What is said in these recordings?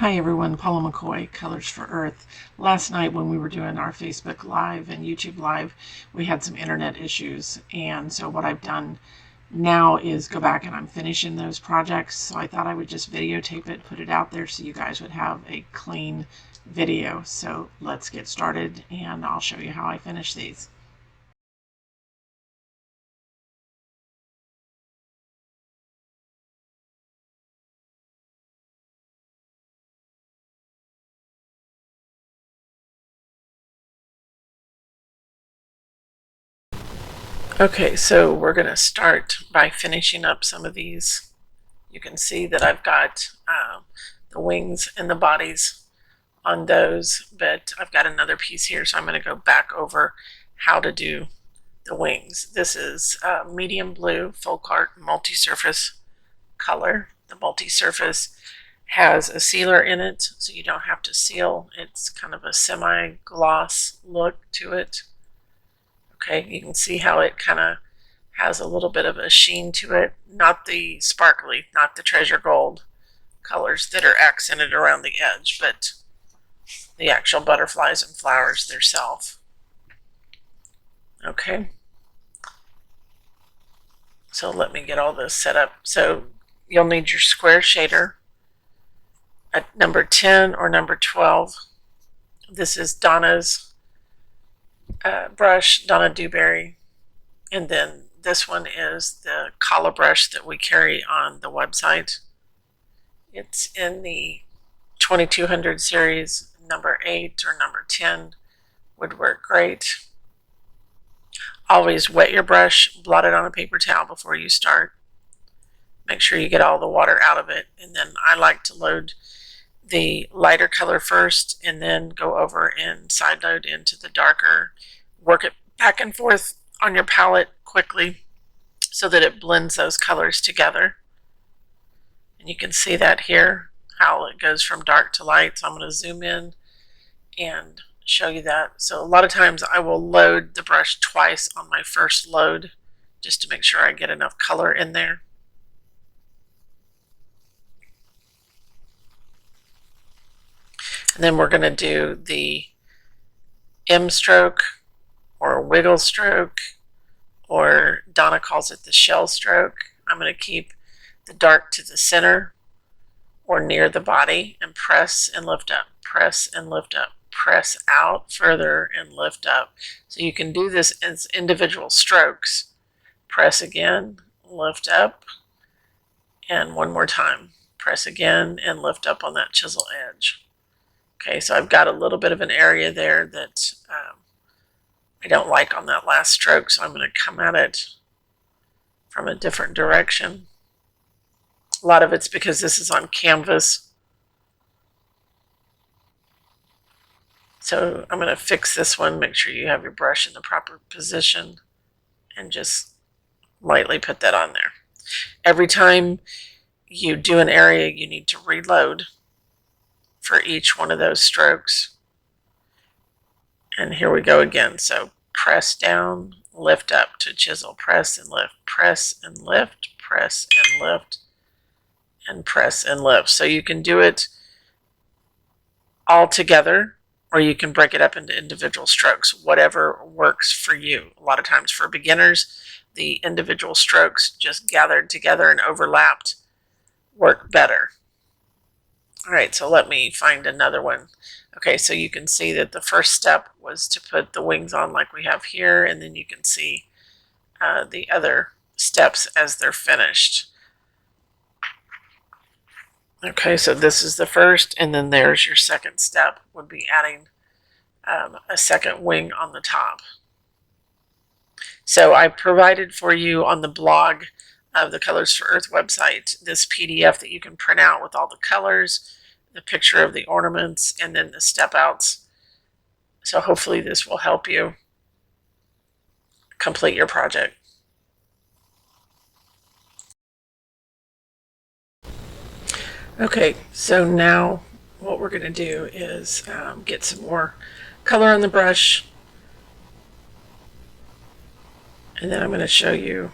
Hi everyone, Paula McCoy, Colors for Earth. Last night when we were doing our Facebook Live and YouTube Live, we had some internet issues. And so what I've done now is go back and I'm finishing those projects. So I thought I would just videotape it, put it out there so you guys would have a clean video. So let's get started and I'll show you how I finish these. Okay, so we're going to start by finishing up some of these. You can see that I've got the wings and the bodies on those, but I've got another piece here, so I'm going to go back over how to do the wings. This is medium blue full cart multi-surface color. The multi-surface has a sealer in it, so you don't have to seal. It's kind of a semi-gloss look to it. Okay, you can see how it kind of has a little bit of a sheen to it, not the sparkly, not the treasure gold colors that are accented around the edge, but the actual butterflies and flowers themselves. Okay, so let me get all this set up. So you'll need your square shader at number 10 or number 12. This is Donna's brush, Donna Dewberry, and then this one is the Kala brush that we carry on the website. It's in the 2200 series. Number 8 or number 10 would work great. Always wet your brush, blot it on a paper towel before you start. Make sure you get all the water out of it, and then I like to load the lighter color first and then go over and side load into the darker. Work it back and forth on your palette quickly so that it blends those colors together. And you can see that here, how it goes from dark to light. So I'm going to zoom in and show you that. So a lot of times I will load the brush twice on my first load just to make sure I get enough color in there. And then we're going to do the M stroke or wiggle stroke, or Donna calls it the shell stroke. I'm going to keep the dark to the center or near the body and press and lift up, press and lift up, press out further and lift up. So you can do this as individual strokes. Press again, lift up, and one more time. Press again and lift up on that chisel edge. Okay, so I've got a little bit of an area there that I don't like on that last stroke, so I'm going to come at it from a different direction. A lot of it's because this is on canvas. So I'm going to fix this one, make sure you have your brush in the proper position, and just lightly put that on there. Every time you do an area, you need to reload for each one of those strokes. And here we go again. So press down, lift up to chisel, press and lift, press and lift, press and lift, and press and lift. So you can do it all together, or you can break it up into individual strokes, whatever works for you. A lot of times for beginners, the individual strokes just gathered together and overlapped work better. All right, so let me find another one. Okay, so you can see that the first step was to put the wings on like we have here, and then you can see the other steps as they're finished. Okay, so this is the first, and then there's your second step, would be adding a second wing on the top. So I provided for you on the blog of the Colors for Earth website this PDF that you can print out with all the colors, the picture of the ornaments, and then the step outs. So hopefully this will help you complete your project. Okay, so now what we're going to do is get some more color on the brush, and then I'm going to show you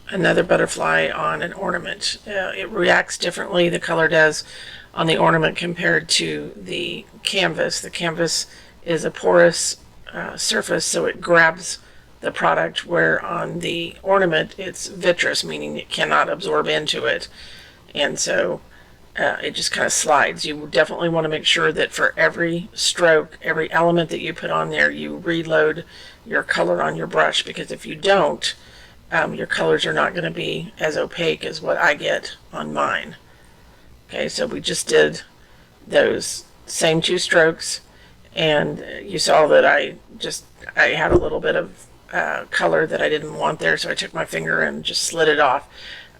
another butterfly on an ornament. It reacts differently, the color does, on the ornament compared to the canvas. The canvas is a porous surface, so it grabs the product, where on the ornament it's vitreous, meaning it cannot absorb into it. And so it just kind of slides. You definitely want to make sure that for every stroke, every element that you put on there, you reload your color on your brush, because if you don't, your colors are not going to be as opaque as what I get on mine. Okay, so we just did those same 2 strokes, and you saw that I had a little bit of color that I didn't want there, so I took my finger and just slid it off.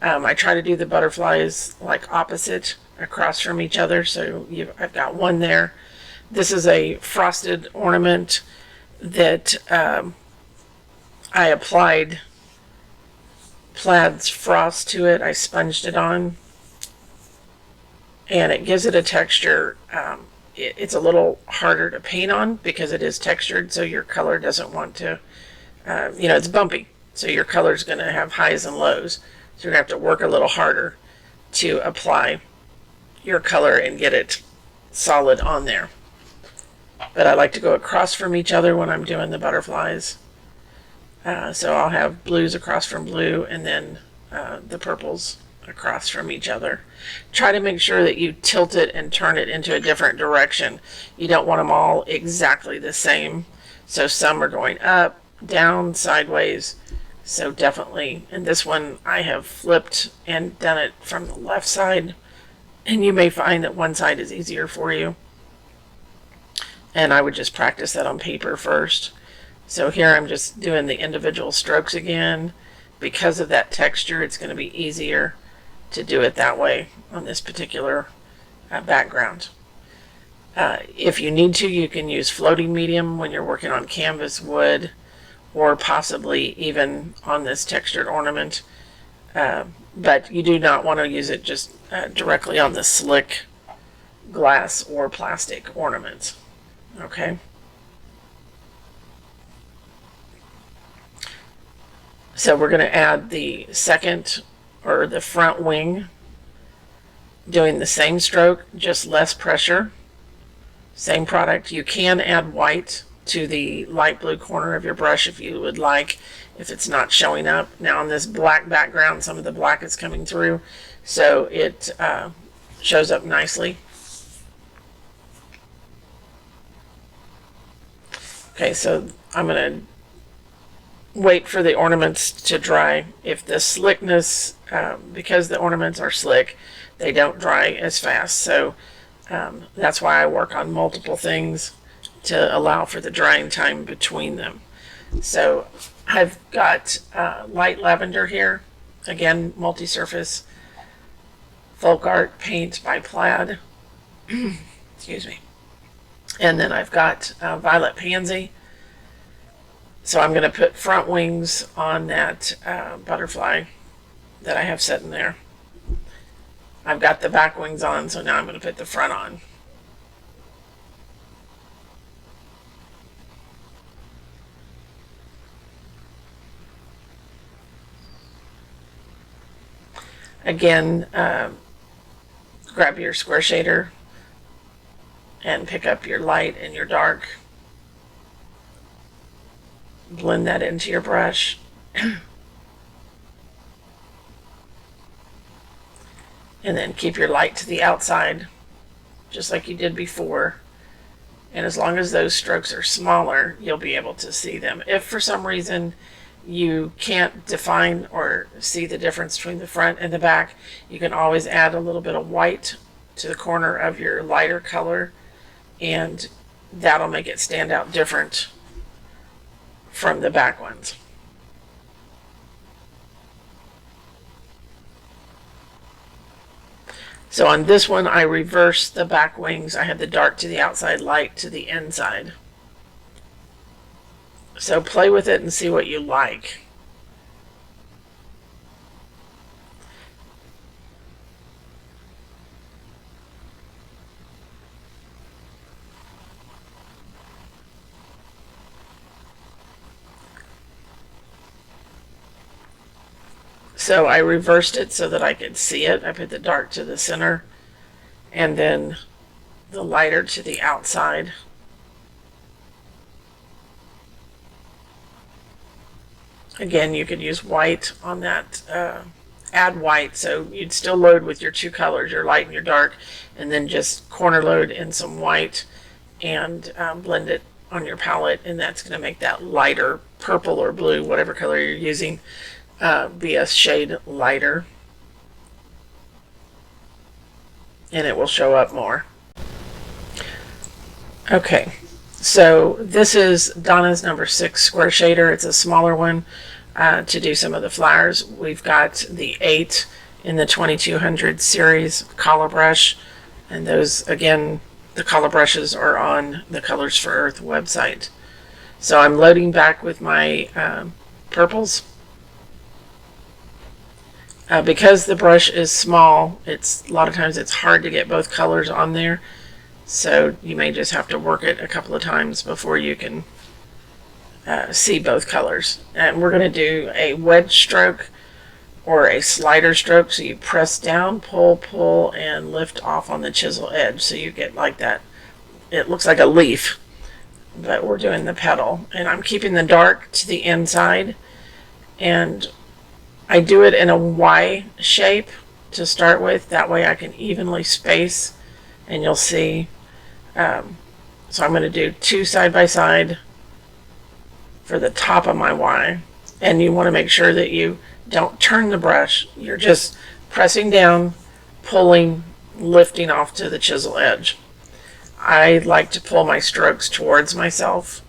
I try to do the butterflies like opposite, across from each other, so I've got one there. This is a frosted ornament that I applied Plaid's frost to it. I sponged it on, and it gives it a texture. It's a little harder to paint on because it is textured, so your color doesn't want to, it's bumpy, so your color is going to have highs and lows. So you're going to have to work a little harder to apply your color and get it solid on there. But I like to go across from each other when I'm doing the butterflies. So I'll have blues across from blue, and then the purples across from each other. Try to make sure that you tilt it and turn it into a different direction. You don't want them all exactly the same. So some are going up, down, sideways. So definitely, in this one, I have flipped and done it from the left side, and you may find that one side is easier for you. And I would just practice that on paper first. So here I'm just doing the individual strokes again. Because of that texture, it's going to be easier to do it that way on this particular background. If you need to, you can use floating medium when you're working on canvas, wood, or possibly even on this textured ornament. But you do not want to use it just directly on the slick glass or plastic ornaments. Okay. So we're going to add the second, or the front wing, doing the same stroke, just less pressure. Same product. You can add white to the light blue corner of your brush if you would like, if it's not showing up. Now on this black background, some of the black is coming through, so it shows up nicely. Okay, so I'm going to wait for the ornaments to dry. If the slickness, because the ornaments are slick, they don't dry as fast, so that's why I work on multiple things to allow for the drying time between them. So I've got light lavender here, again, multi-surface folk art paint by Plaid. Excuse me. And then I've got violet pansy. So I'm going to put front wings on that butterfly that I have sitting there. I've got the back wings on, so now I'm going to put the front on. Again, grab your square shader and pick up your light and your dark. Blend that into your brush. And then keep your light to the outside, just like you did before. And as long as those strokes are smaller, you'll be able to see them. If for some reason you can't define or see the difference between the front and the back, you can always add a little bit of white to the corner of your lighter color, and that'll make it stand out different from the back ones. So on this one, I reversed the back wings. I had the dark to the outside, light to the inside. So play with it and see what you like. So I reversed it so that I could see it. I put the dark to the center and then the lighter to the outside. Again, you could use white on that, add white, so you'd still load with your two colors, your light and your dark, and then just corner load in some white and blend it on your palette, and that's going to make that lighter purple or blue, whatever color you're using, be a shade lighter, and it will show up more. Okay, so this is Donna's number 6 square shader. It's a smaller one to do some of the flowers. We've got the 8 in the 2200 series color brush, and those, again, the color brushes are on the Colors for Earth website. So I'm loading back with my purples. Because the brush is small, a lot of times it's hard to get both colors on there. So you may just have to work it a couple of times before you can see both colors. And we're going to do a wedge stroke or a slider stroke. So you press down, pull, and lift off on the chisel edge. So you get like that. It looks like a leaf, but we're doing the petal. And I'm keeping the dark to the inside. And I do it in a Y shape to start with. That way I can evenly space, and you'll see. So I'm going to do 2 side by side for the top of my Y. And you want to make sure that you don't turn the brush. You're just pressing down, pulling, lifting off to the chisel edge. I like to pull my strokes towards myself.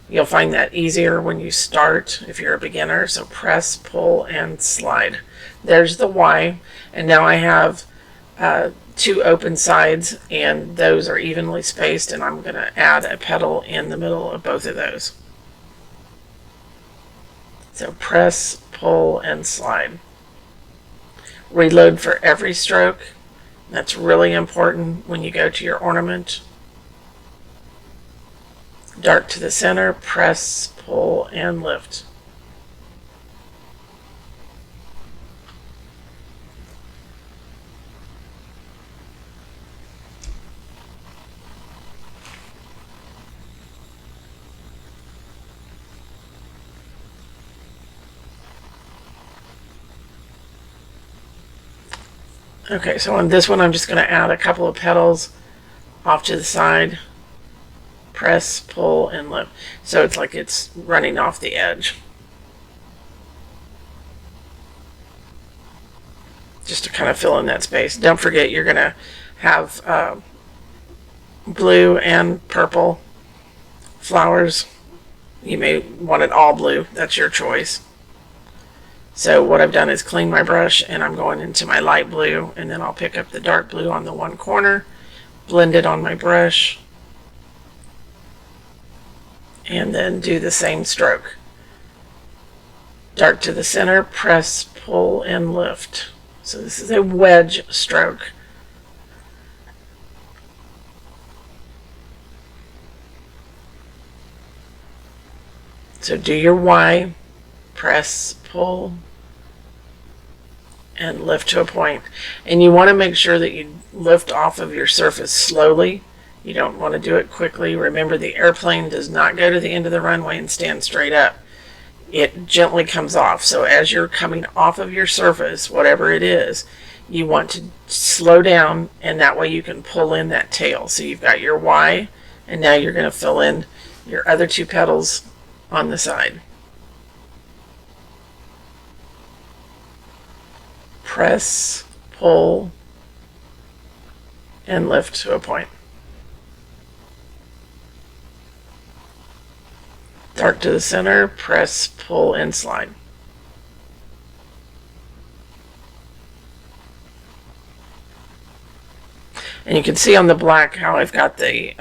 You'll find that easier when you start if you're a beginner. So press, pull, and slide. There's the Y. And now I have 2 open sides, and those are evenly spaced, and I'm going to add a petal in the middle of both of those. So press, pull, and slide. Reload for every stroke. That's really important when you go to your ornament. Dark to the center, press, pull, and lift. Okay, so on this one I'm just going to add a couple of petals off to the side. Press, pull, and lift. So it's like it's running off the edge. Just to kind of fill in that space. Don't forget you're going to have blue and purple flowers. You may want it all blue. That's your choice. So what I've done is clean my brush, and I'm going into my light blue, and then I'll pick up the dark blue on the one corner, blend it on my brush, and then do the same stroke. Dark to the center, press, pull, and lift. So this is a wedge stroke. So do your Y, press, pull, and lift to a point. And you want to make sure that you lift off of your surface slowly. You don't want to do it quickly. Remember, the airplane does not go to the end of the runway and stand straight up. It gently comes off. So as you're coming off of your surface, whatever it is, you want to slow down, and that way you can pull in that tail. So you've got your Y, and now you're going to fill in your other 2 petals on the side. Press, pull, and lift to a point. Dark to the center, press, pull, and slide. And you can see on the black how I've got the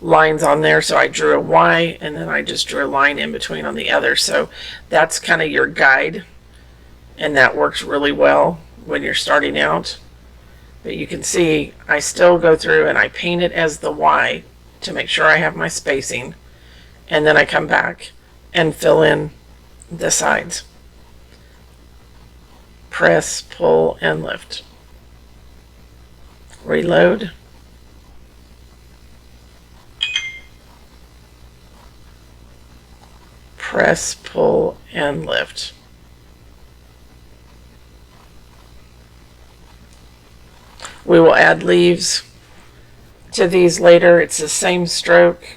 lines on there. So I drew a Y, and then I just drew a line in between on the other. So that's kind of your guide, and that works really well when you're starting out. But you can see I still go through and I paint it as the Y to make sure I have my spacing, and then I come back and fill in the sides. press, pull, and lift. Reload. Press, pull, and lift. We will add leaves to these later. It's the same stroke.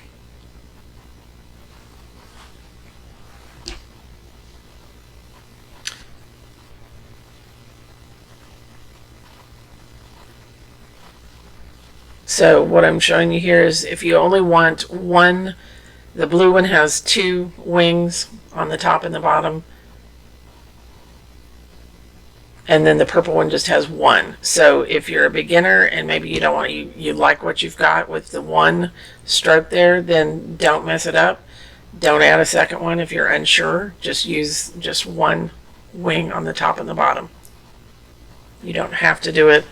So what I'm showing you here is if you only want one, the blue one has 2 wings on the top and the bottom, and then the purple one just has 1. So if you're a beginner and maybe you don't want you like what you've got with the 1 stroke there, then don't mess it up. Don't add a second one if you're unsure. Just use just 1 wing on the top and the bottom. You don't have to do it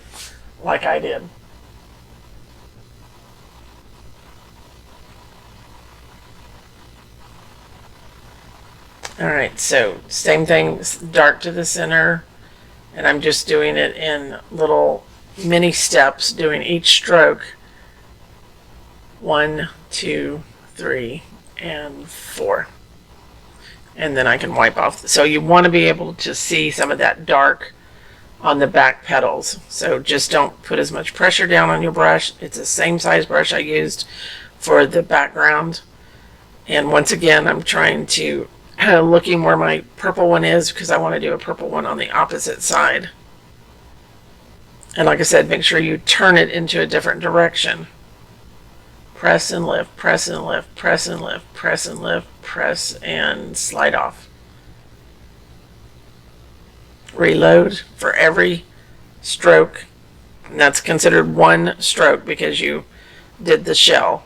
like I did. Alright, so same thing, dark to the center, and I'm just doing it in little mini steps, doing each stroke 1, 2, 3, and 4. And then I can wipe off. So you want to be able to see some of that dark on the back petals. So just don't put as much pressure down on your brush. It's the same size brush I used for the background. And once again, I'm trying to looking where my purple one is because I want to do a purple one on the opposite side. And like I said, make sure you turn it into a different direction. Press and lift, press and lift, press and lift, press and lift, press and slide off. Reload for every stroke. And that's considered 1 stroke because you did the shell.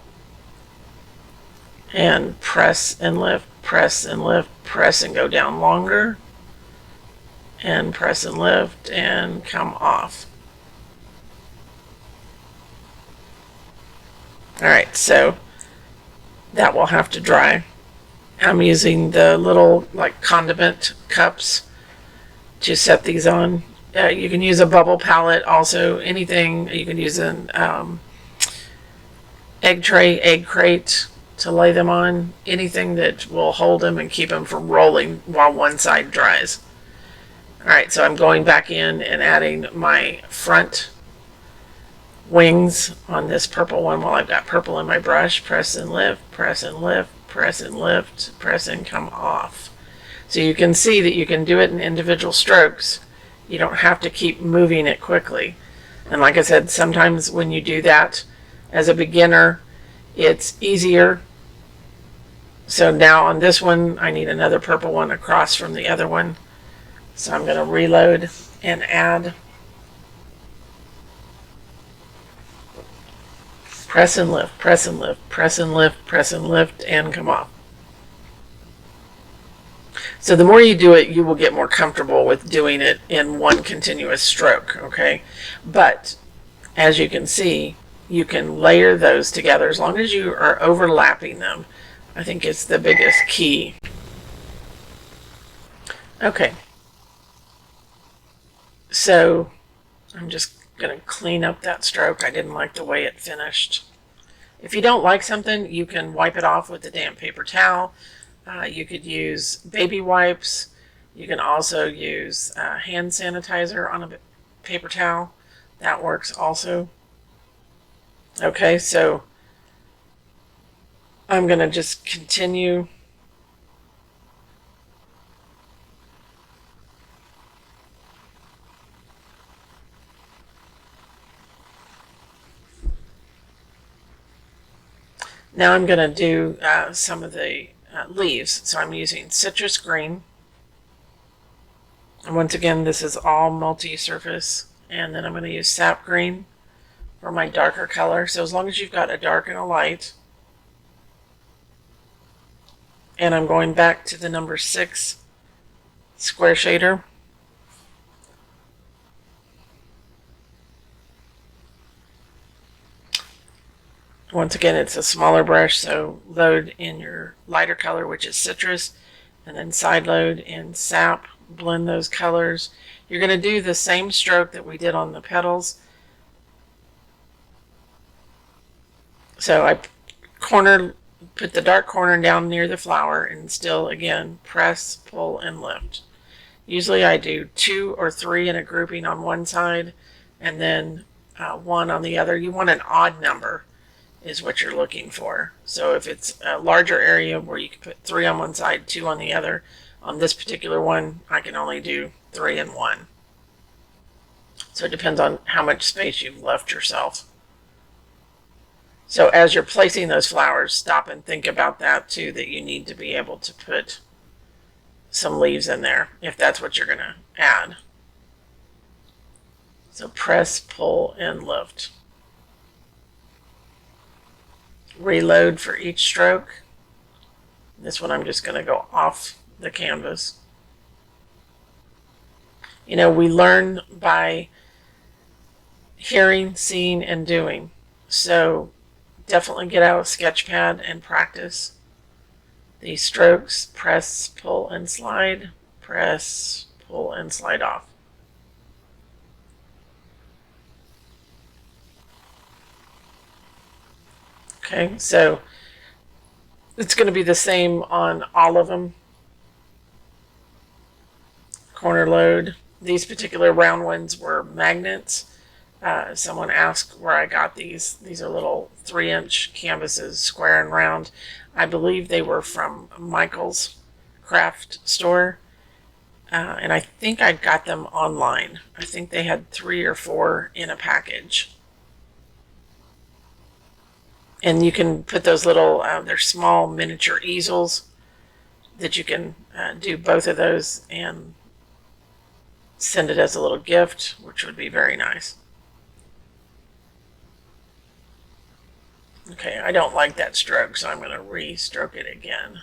And press and lift, press and lift, press and go down longer, and press and lift and come off. Alright, so that will have to dry. I'm using the little like condiment cups to set these on. You can use a bubble palette also, anything. You can use an egg tray, egg crate to lay them on, anything that will hold them and keep them from rolling while one side dries. Alright, so I'm going back in and adding my front wings on this purple one while I've got purple in my brush. Press and lift, press and lift, press and lift, press and come off. So you can see that you can do it in individual strokes. You don't have to keep moving it quickly. And like I said, sometimes when you do that as a beginner, it's easier. So now on this one, I need another purple one across from the other one. So I'm going to reload and add. Press and lift, press and lift, press and lift, press and lift, and come off. So the more you do it, you will get more comfortable with doing it in one continuous stroke, okay? But as you can see, you can layer those together as long as you are overlapping them. I think it's the biggest key. Okay. So I'm just going to clean up that stroke. I didn't like the way it finished. If you don't like something, you can wipe it off with a damp paper towel. You could use baby wipes. You can also use hand sanitizer on a paper towel. That works also. Okay, so I'm going to just continue. Now I'm going to do some of the leaves. So I'm using citrus green. And once again, this is all multi-surface. And then I'm going to use sap green for my darker color. So as long as you've got a dark and a light. And I'm going back to the number 6 square shader. Once again, it's a smaller brush, so load in your lighter color, which is citrus, and then side load in sap, blend those colors. You're going to do the same stroke that we did on the petals. So I put the dark corner down near the flower and still again press, pull, and lift. Usually I do 2 or 3 in a grouping on one side and then 1 on the other. You want an odd number is what you're looking for. So if it's a larger area where you can put 3 on one side, 2 on the other, on this particular one I can only do 3 and 1. So it depends on how much space you've left yourself. So as you're placing those flowers, stop and think about that too, that you need to be able to put some leaves in there if that's what you're going to add. So press, pull, and lift. Reload for each stroke. This one I'm just going to go off the canvas. You know, we learn by hearing, seeing, and doing. So definitely get out a sketch pad and practice these strokes. Press, pull, and slide. Press, pull, and slide off. Okay, so it's going to be the same on all of them. Corner load. These particular round ones were magnets. Someone asked where I got these. These are little 3-inch canvases, square and round. I believe they were from Michael's craft store. And I think I got them online. I think they had 3 or 4 in a package. And you can put those little, they're small miniature easels that you can do both of those and send it as a little gift, which would be very nice. Okay, I don't like that stroke, so I'm going to re-stroke it again.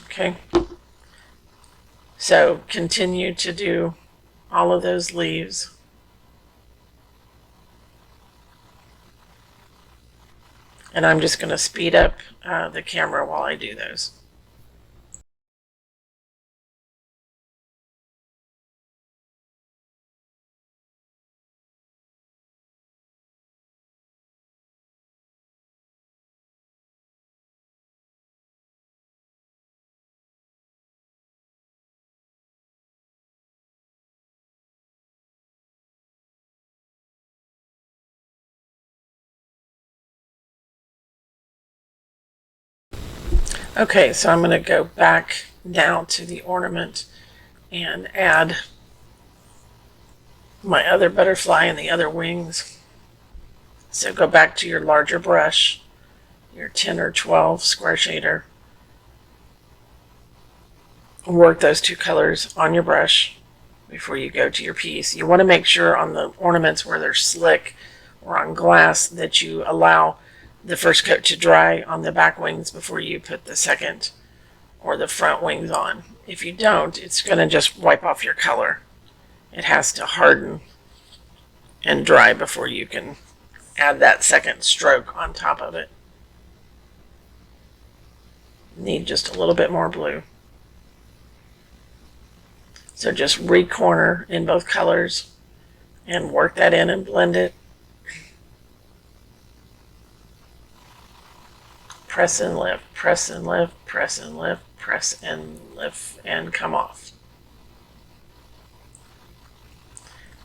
Okay, so continue to do all of those leaves. And I'm just going to speed up the camera while I do those. Okay, so I'm going to go back now to the ornament and add my other butterfly and the other wings. So go back to your larger brush, your 10 or 12 square shader. Work those 2 colors on your brush before you go to your piece. You want to make sure on the ornaments where they're slick or on glass that you allow the first coat to dry on the back wings before you put the second or the front wings on. If you don't, it's going to just wipe off your color. It has to harden and dry before you can add that second stroke on top of it. Need just a little bit more blue. So just re-corner in both colors and work that in and blend it. Press and lift, press and lift, press and lift, press and lift, and come off.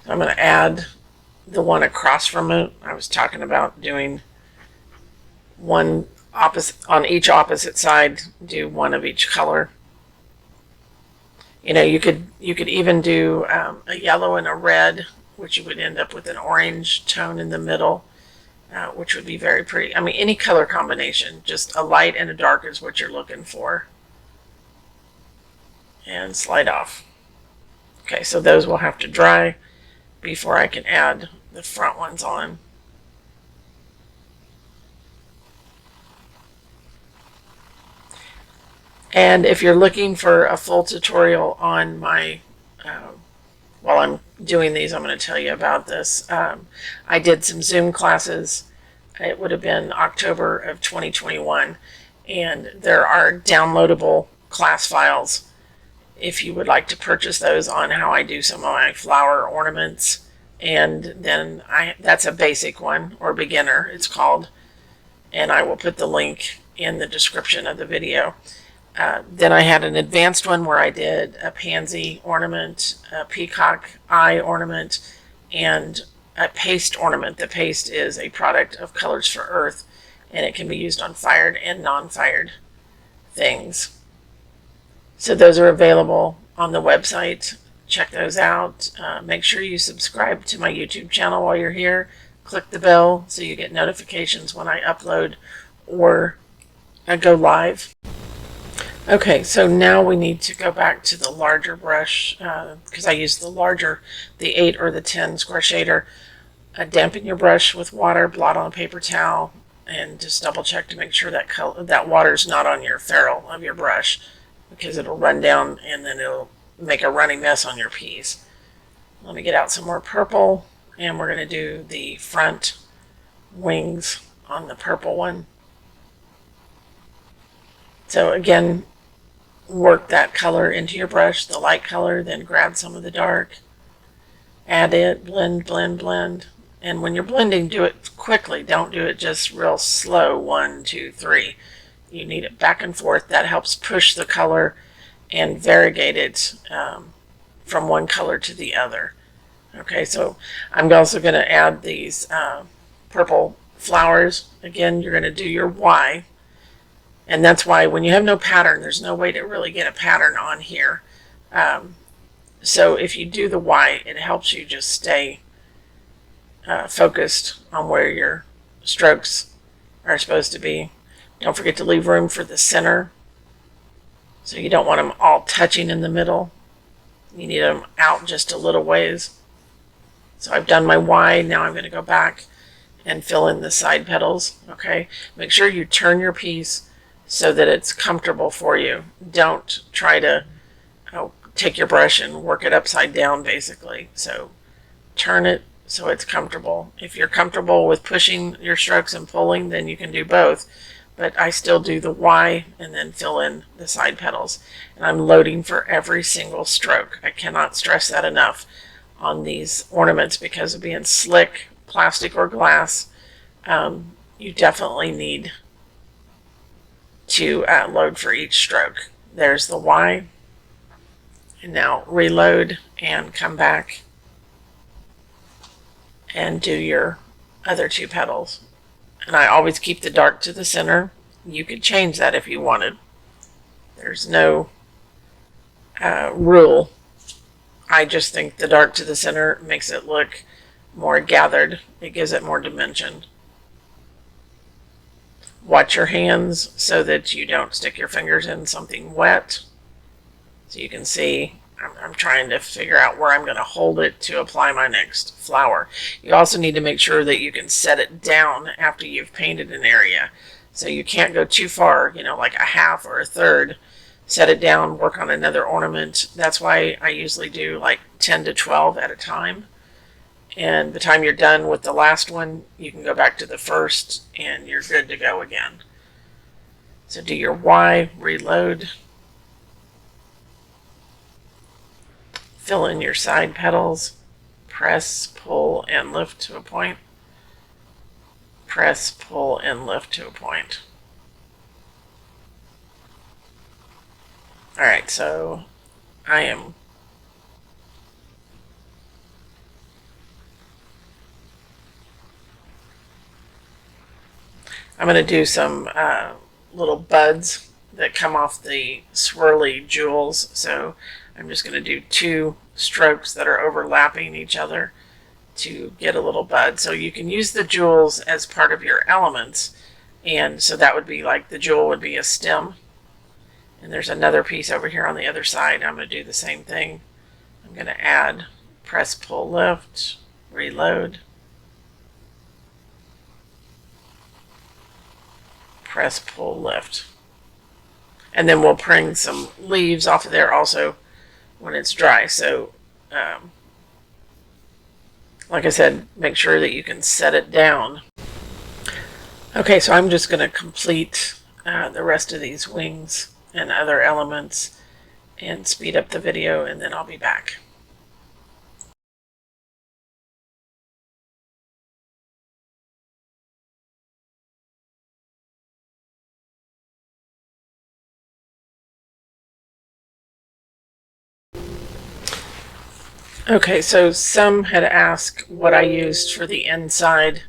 So I'm going to add the one across from it. I was talking about doing one opposite on each opposite side, do one of each color. You know, you could even do a yellow and a red, which you would end up with an orange tone in the middle. Which would be very pretty. I mean, any color combination, just a light and a dark is what you're looking for. And slide off. Okay, so those will have to dry before I can add the front ones on. And if you're looking for a full tutorial on my, while I'm doing these, I'm going to tell you about this. I did some Zoom classes It would have been October of 2021. And there are downloadable class files if you would like to purchase those on how I do some of my flower ornaments. And then that's a basic one, or beginner it's called, and I will put the link in the description of the video. Then I had an advanced one where I did a pansy ornament, a peacock eye ornament, and a paste ornament. The paste is a product of Colors for Earth, and it can be used on fired and non-fired things. So those are available on the website. Check those out. Make sure you subscribe to my YouTube channel while you're here. Click the bell so you get notifications when I upload or I go live. Okay, so now we need to go back to the larger brush because I use the larger, the 8 or the 10 square shader. Dampen your brush with water, blot on a paper towel, and just double check to make sure that that water's not on your ferrule of your brush, because it'll run down and then it'll make a runny mess on your piece. Let me get out some more purple, and we're going to do the front wings on the purple one. So again, work that color into your brush, the light color, then grab some of the dark, add it, blend, blend, blend. And when you're blending, do it quickly. Don't do it just real slow, 1, 2, 3. You need it back and forth. That helps push the color and variegate it from one color to the other. Okay, so I'm also going to add these purple flowers. Again, you're going to do your Y. And that's why when you have no pattern, there's no way to really get a pattern on here. So if you do the Y, it helps you just stay focused on where your strokes are supposed to be. Don't forget to leave room for the center. So you don't want them all touching in the middle. You need them out just a little ways. So I've done my Y. Now I'm going to go back and fill in the side petals. Okay. Make sure you turn your piece so that it's comfortable for you. Don't try to take your brush and work it upside down, basically. So turn it so it's comfortable. If you're comfortable with pushing your strokes and pulling, then you can do both. But I still do the Y and then fill in the side petals. And I'm loading for every single stroke. I cannot stress that enough on these ornaments because of being slick, plastic or glass. You definitely need to load for each stroke. There's the Y. And now reload and come back and do your other 2 petals. And I always keep the dark to the center. You could change that if you wanted. There's no rule. I just think the dark to the center makes it look more gathered. It gives it more dimension. Watch your hands so that you don't stick your fingers in something wet. So you can see I'm trying to figure out where I'm going to hold it to apply my next flower. You also need to make sure that you can set it down after you've painted an area. So you can't go too far, like a half or a third. Set it down, work on another ornament. That's why I usually do like 10 to 12 at a time. And the time you're done with the last one, you can go back to the first and you're good to go again. So do your Y, reload. Fill in your side petals, press, pull, and lift to a point. Press, pull, and lift to a point. Alright, so I'm going to do some little buds that come off the swirly jewels. So I'm just going to do 2 strokes that are overlapping each other to get a little bud. So you can use the jewels as part of your elements. And so that would be like the jewel would be a stem. And there's another piece over here on the other side. I'm going to do the same thing. I'm going to add press, pull, lift, reload. Press, pull, lift. And then we'll bring some leaves off of there also when it's dry. So like I said, make sure that you can set it down. Okay, so I'm just going to complete the rest of these wings and other elements and speed up the video, and then I'll be back. Okay, so some had asked what I used for the inside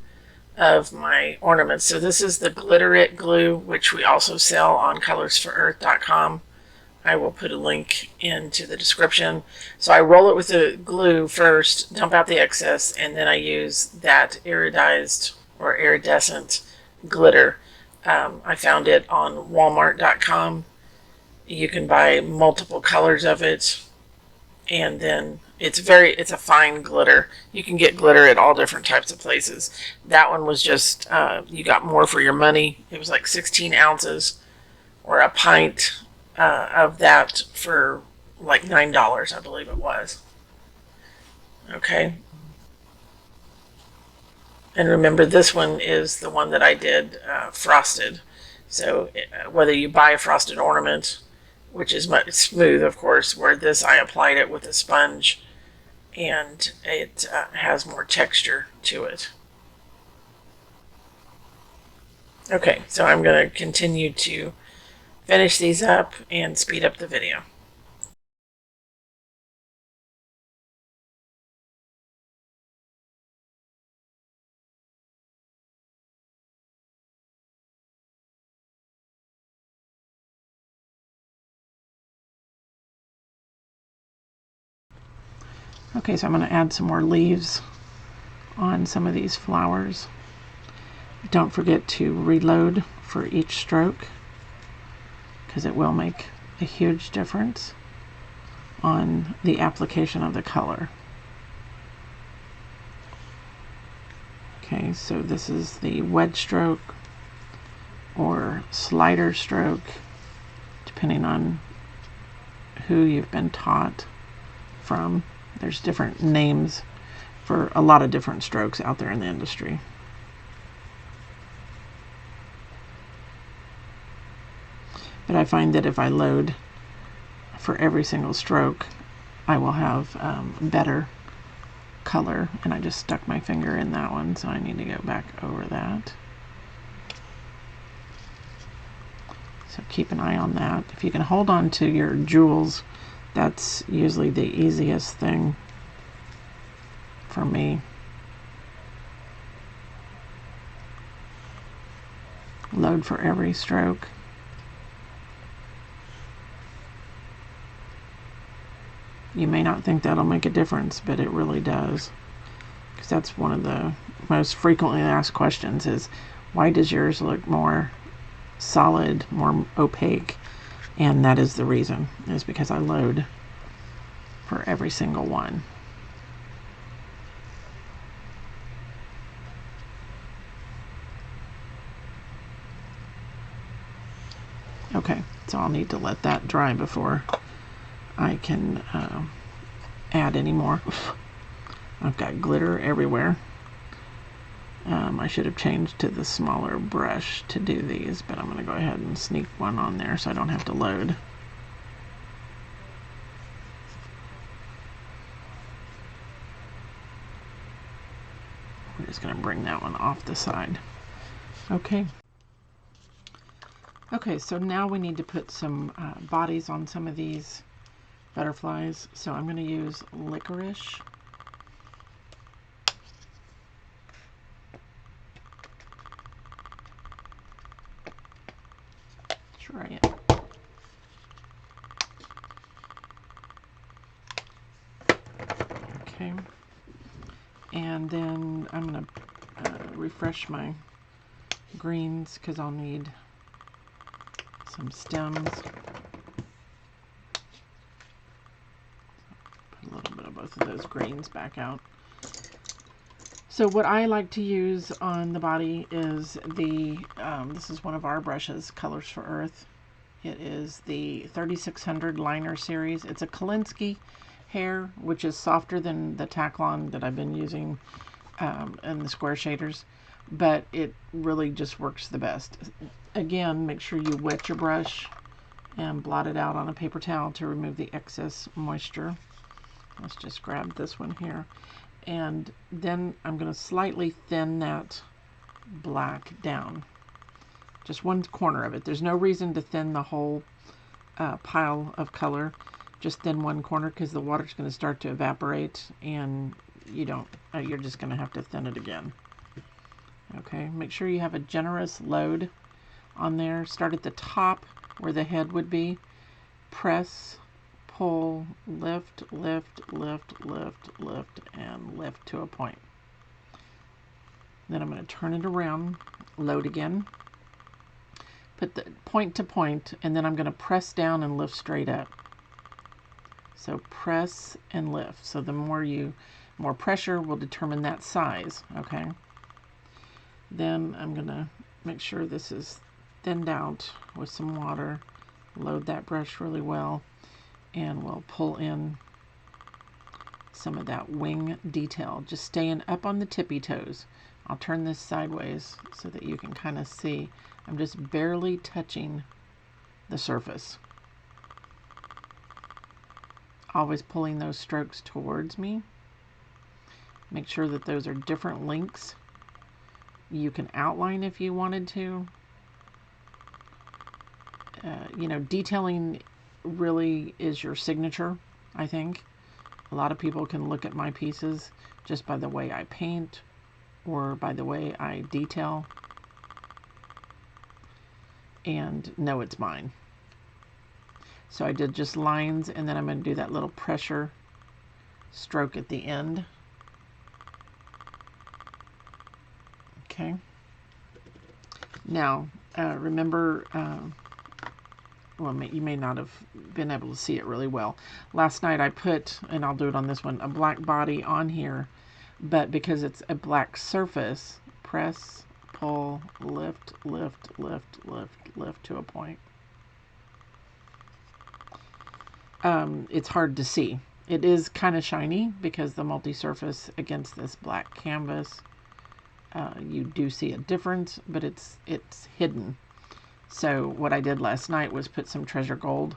of my ornaments. So this is the Glitter It glue, which we also sell on colorsforearth.com. I will put a link into the description. So I roll it with the glue first, dump out the excess, and then I use that iridized or iridescent glitter. I found it on walmart.com. You can buy multiple colors of it, and then it's a fine glitter. You can get glitter at all different types of places. That one was just you got more for your money. It was like 16 ounces or a pint of that for like $9, I believe it was. Okay. And remember, this one is the one that I did frosted. So whether you buy a frosted ornament, which is much smooth, of course, where this I applied it with a sponge, and it has more texture to it. Okay, so I'm going to continue to finish these up and speed up the video. Okay, so I'm going to add some more leaves on some of these flowers. Don't forget to reload for each stroke, because it will make a huge difference on the application of the color. Okay, so this is the wedge stroke or slider stroke, depending on who you've been taught from. There's different names for a lot of different strokes out there in the industry. But I find that if I load for every single stroke, I will have better color. And I just stuck my finger in that one, so I need to go back over that. So keep an eye on that. If you can hold on to your jewels, that's usually the easiest thing for me. Load for every stroke. You may not think that'll make a difference, but it really does. Because that's one of the most frequently asked questions is, why does yours look more solid, more opaque? And that is the reason, is because I load for every single one. Okay, so I'll need to let that dry before I can add any more. I've got glitter everywhere. I should have changed to the smaller brush to do these, but I'm going to go ahead and sneak one on there so I don't have to load. We're just going to bring that one off the side. Okay. Okay, so now we need to put some bodies on some of these butterflies. So I'm going to use licorice. Try it. Okay. And then I'm going to refresh my greens because I'll need some stems. Put a little bit of both of those greens back out. So what I like to use on the body is the, this is one of our brushes, Colors for Earth. It is the 3600 liner series. It's a Kolinsky hair, which is softer than the Taklon that I've been using and the square shaders. but it really just works the best. Again, make sure you wet your brush and blot it out on a paper towel to remove the excess moisture. Let's just grab this one here. And then I'm going to slightly thin that black down. Just one corner of it. There's no reason to thin the whole pile of color. Just thin one corner because the water's going to start to evaporate and you're just going to have to thin it again. Okay, make sure you have a generous load on there. Start at the top where the head would be. Press, pull, lift, lift, lift, lift, lift, and lift to a point. Then I'm going to turn it around, load again. Put the point to point, and then I'm going to press down and lift straight up. So press and lift. So the more pressure will determine that size, okay? Then I'm going to make sure this is thinned out with some water. Load that brush really well, and we'll pull in some of that wing detail. Just staying up on the tippy toes. I'll turn this sideways so that you can kind of see. I'm just barely touching the surface. Always pulling those strokes towards me. Make sure that those are different lengths. You can outline if you wanted to. Detailing really is your signature, I think. A lot of people can look at my pieces just by the way I paint or by the way I detail and know it's mine. So I did just lines, and then I'm going to do that little pressure stroke at the end. Okay. Now, remember, well, you may not have been able to see it really well. Last night I put, and I'll do it on this one, a black body on here, but because it's a black surface, press, pull, lift, lift, lift, lift, lift to a point. It's hard to see. It is kind of shiny because the multi-surface against this black canvas. You do see a difference, but it's hidden. So what I did last night was put some treasure gold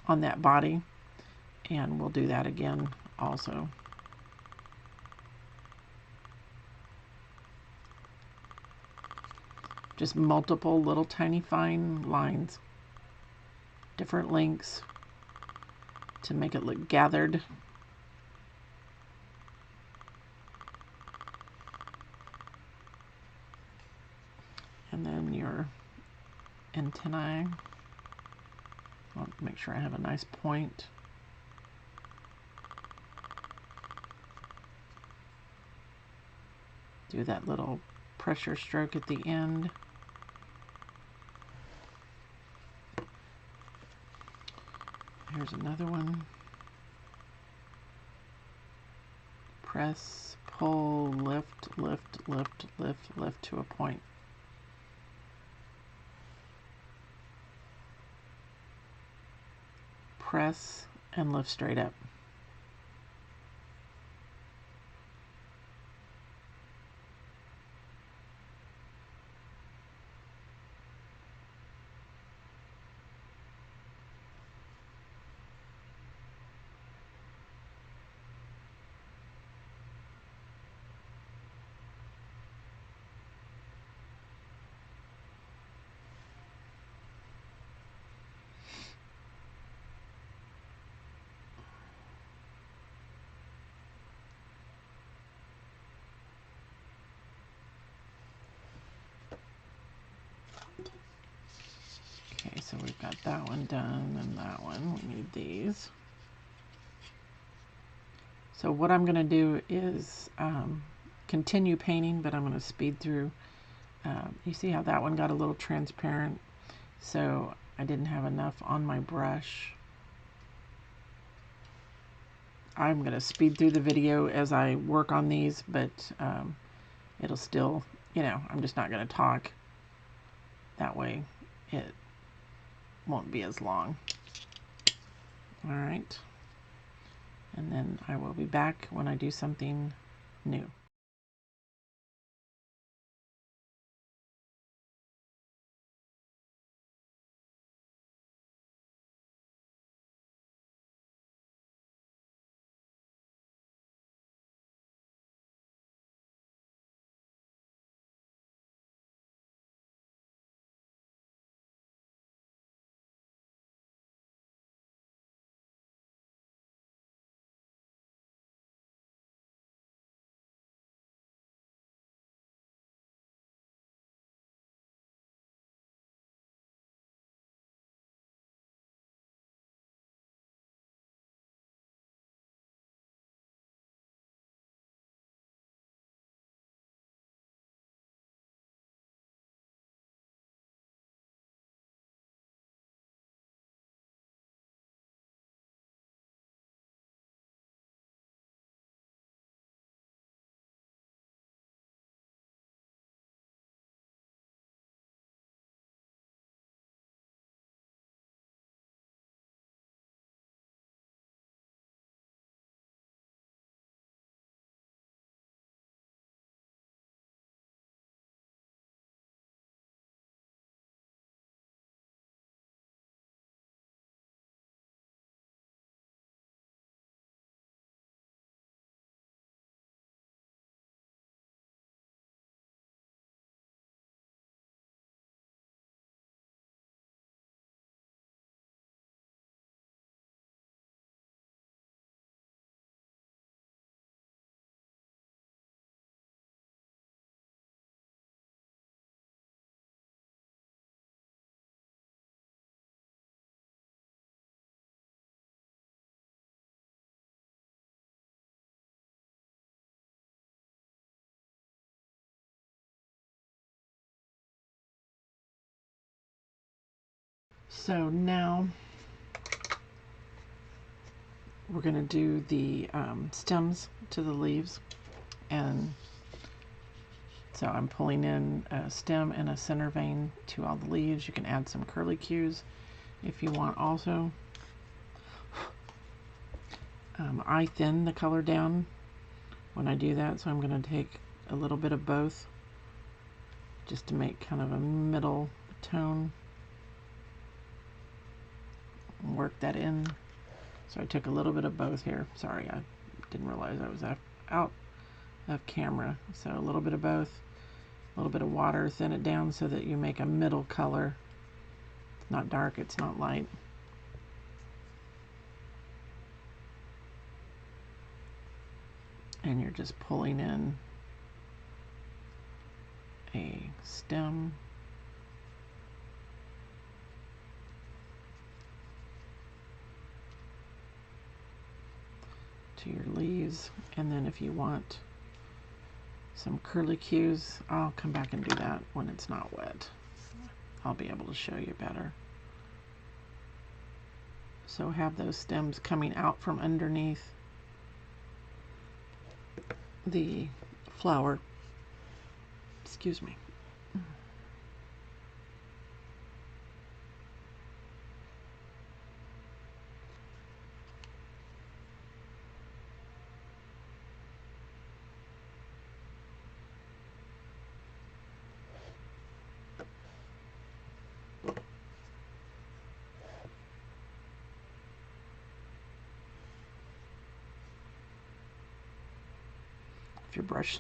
on that body, and we'll do that again also. Just multiple little tiny fine lines, different lengths to make it look gathered. And then your antennae. I'll make sure I have a nice point. Do that little pressure stroke at the end. Here's another one. Press, pull, lift, lift, lift, lift, lift to a point. Press and lift straight up. Okay, so we've got that one done and that one. We need these. So what I'm going to do is continue painting, but I'm going to speed through. You see how that one got a little transparent? So I didn't have enough on my brush. I'm going to speed through the video as I work on these, but it'll still, I'm just not going to talk. That way it won't be as long. All right. And then I will be back when I do something new. So now we're going to do the stems to the leaves, and so I'm pulling in a stem and a center vein to all the leaves. You can add some curlicues if you want also. I thin the color down when I do that, so I'm going to take a little bit of both just to make kind of a middle tone. Work that in. So I took a little bit of both here. Sorry, I didn't realize I was out of camera. So a little bit of both, a little bit of water, thin it down so that you make a middle color. It's not dark, it's not light. And you're just pulling in a stem. To your leaves, and then if you want some curlicues, I'll come back and do that when it's not wet. I'll be able to show you better. So have those stems coming out from underneath the flower. Excuse me. If your brush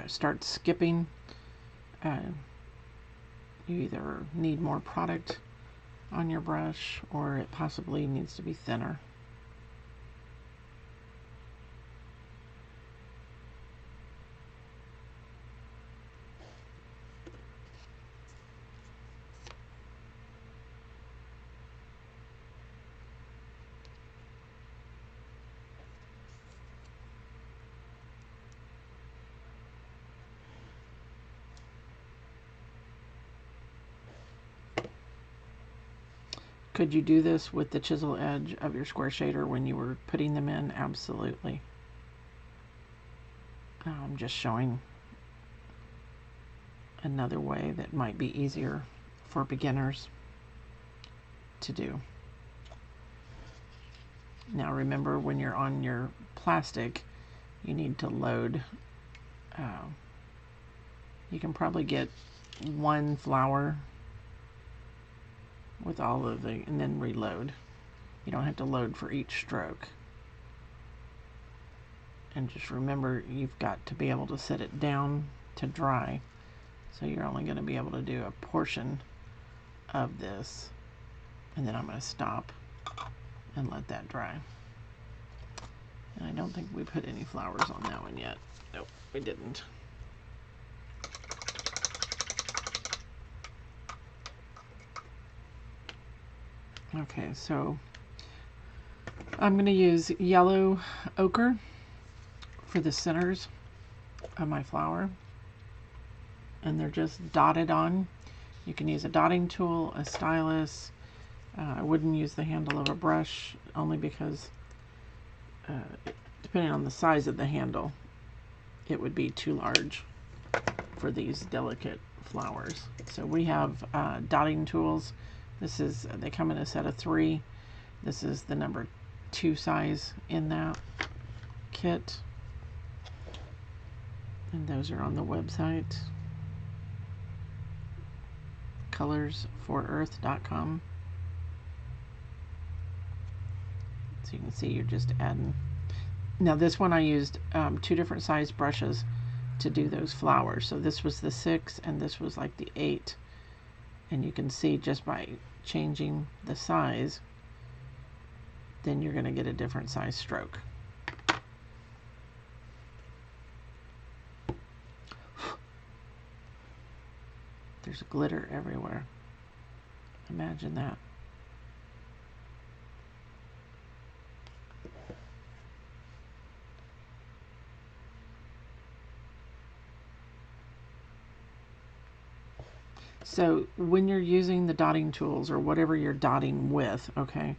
starts skipping, you either need more product on your brush or it possibly needs to be thinner. Could you do this with the chisel edge of your square shader when you were putting them in? Absolutely. I'm just showing another way that might be easier for beginners to do. Now remember, when you're on your plastic, you need to load. You can probably get one flower with all of the, and then reload. You don't have to load for each stroke. And just remember, you've got to be able to set it down to dry. So you're only going to be able to do a portion of this. And then I'm going to stop and let that dry. And I don't think we put any flowers on that one yet. Nope, we didn't. Okay, so I'm going to use yellow ochre for the centers of my flower. And they're just dotted on. You can use a dotting tool, a stylus. I wouldn't use the handle of a brush, only because depending on the size of the handle, it would be too large for these delicate flowers. So we have dotting tools. They come in a set of 3. This is the number 2 size in that kit. And those are on the website, colorsforearth.com. So you can see you're just adding. Now this one I used 2 different size brushes to do those flowers. So this was the 6 and this was like the 8. And you can see just by changing the size, then you're going to get a different size stroke. There's glitter everywhere. Imagine that. So when you're using the dotting tools or whatever you're dotting with, okay,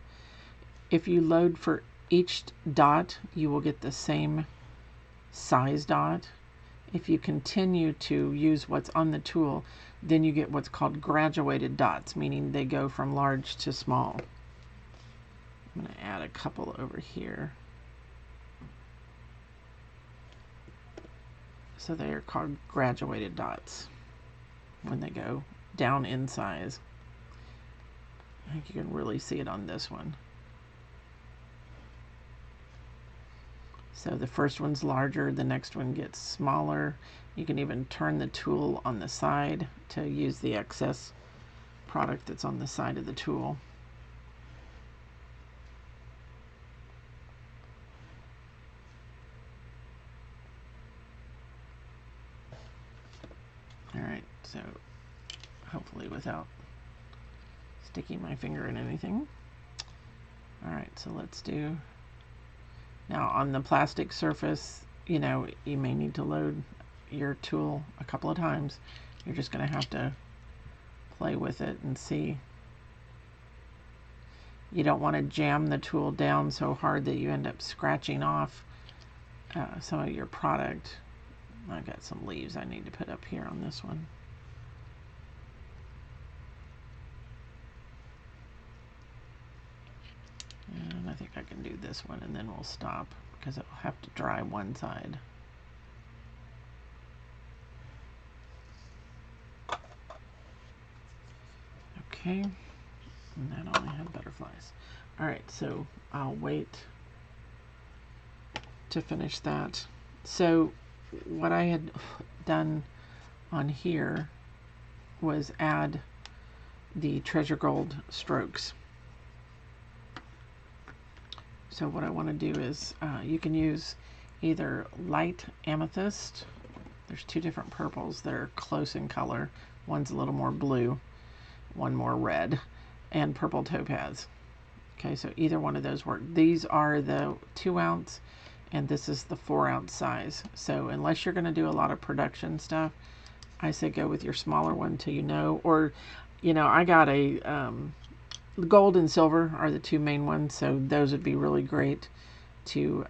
if you load for each dot, you will get the same size dot. If you continue to use what's on the tool, then you get what's called graduated dots, meaning they go from large to small. I'm going to add a couple over here. So they are called graduated dots when they go down in size. I think you can really see it on this one. So the first one's larger, the next one gets smaller. You can even turn the tool on the side to use the excess product that's on the side of the tool. All right, so hopefully without sticking my finger in anything. All right, so let's do, now on the plastic surface, you know, you may need to load your tool a couple of times. You're just going to have to play with it and see. You don't want to jam the tool down so hard that you end up scratching off some of your product. I've got some leaves I need to put up here on this one. And I think I can do this one and then we'll stop because it will have to dry one side. Okay, and that only had butterflies. All right, so I'll wait to finish that. So what I had done on here was add the treasure gold strokes. So what I want to do is you can use either light amethyst. There's two different purples that are close in color. One's a little more blue, one more red, and purple topaz. Okay, so either one of those work. These are the 2 ounce and this is the 4 ounce size. So unless you're going to do a lot of production stuff, I say go with your smaller one till you know. Or, you know, I got a gold and silver are the 2 main ones, so those would be really great to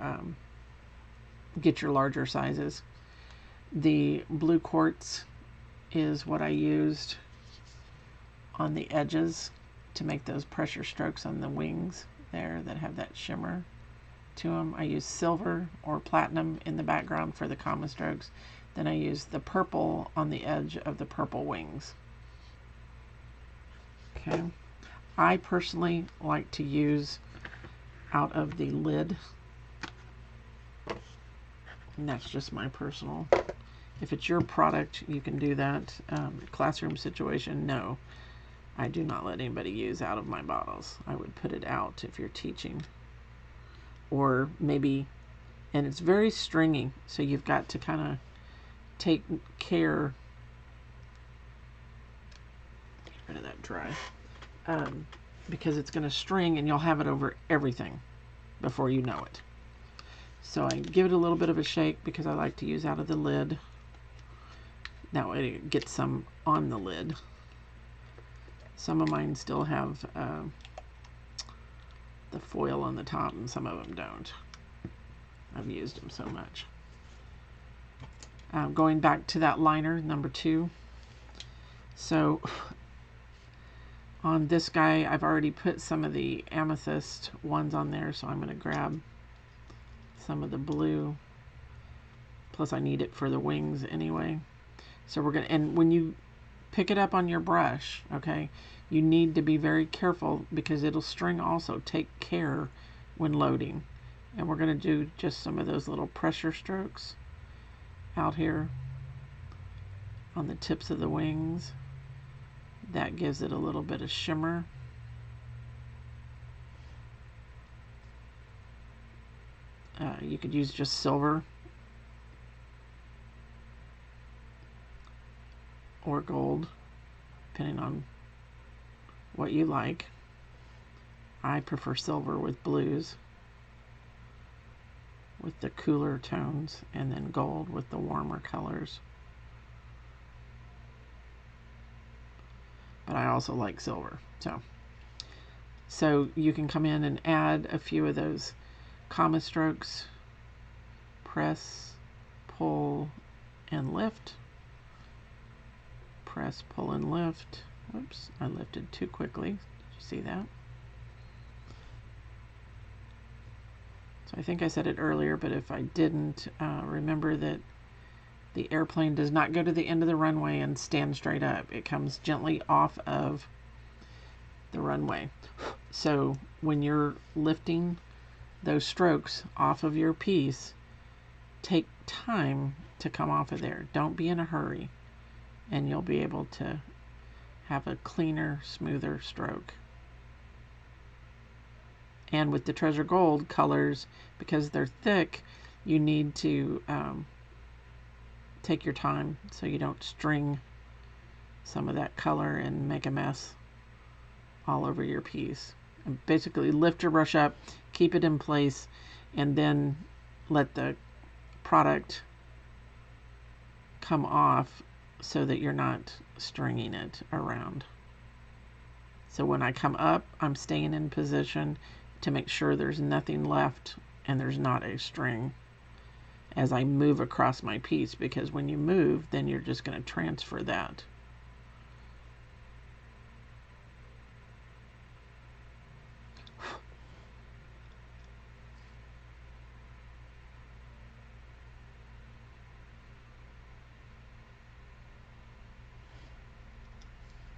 get your larger sizes. The blue quartz is what I used on the edges to make those pressure strokes on the wings there that have that shimmer to them. I use silver or platinum in the background for the comma strokes. Then I use the purple on the edge of the purple wings. Okay. I personally like to use out of the lid, and that's just my personal. If it's your product, you can do that. Classroom situation, no. I do not let anybody use out of my bottles. I would put it out if you're teaching. Or maybe, and it's very stringy, so you've got to kind of take care. Get rid of that dry. Because it's going to string and you'll have it over everything before you know it. So I give it a little bit of a shake because I like to use out of the lid. That way it gets some on the lid. Some of mine still have the foil on the top and some of them don't. I've used them so much. Going back to that liner, number 2. So on this guy, I've already put some of the amethyst ones on there, so I'm going to grab some of the blue. Plus I need it for the wings anyway. So we're going to, and when you pick it up on your brush, okay, you need to be very careful because it'll string also. Take care when loading. And we're going to do just some of those little pressure strokes out here on the tips of the wings. That gives it a little bit of shimmer. You could use just silver or gold, depending on what you like. I prefer silver with blues, with the cooler tones, and then gold with the warmer colors. but I also like silver. So you can come in and add a few of those comma strokes, press, pull, and lift. Press, pull, and lift. Whoops, I lifted too quickly. Did you see that? So I think I said it earlier, but if I didn't, remember that the airplane does not go to the end of the runway and stand straight up. It comes gently off of the runway. So when you're lifting those strokes off of your piece, take time to come off of there. Don't be in a hurry, and you'll be able to have a cleaner, smoother stroke. And with the Treasure Gold colors, because they're thick, you need to take your time so you don't string some of that color and make a mess all over your piece. And basically lift your brush up, keep it in place, and then let the product come off so that you're not stringing it around. So when I come up, I'm staying in position to make sure there's nothing left and there's not a string as I move across my piece, because when you move, then you're just going to transfer that.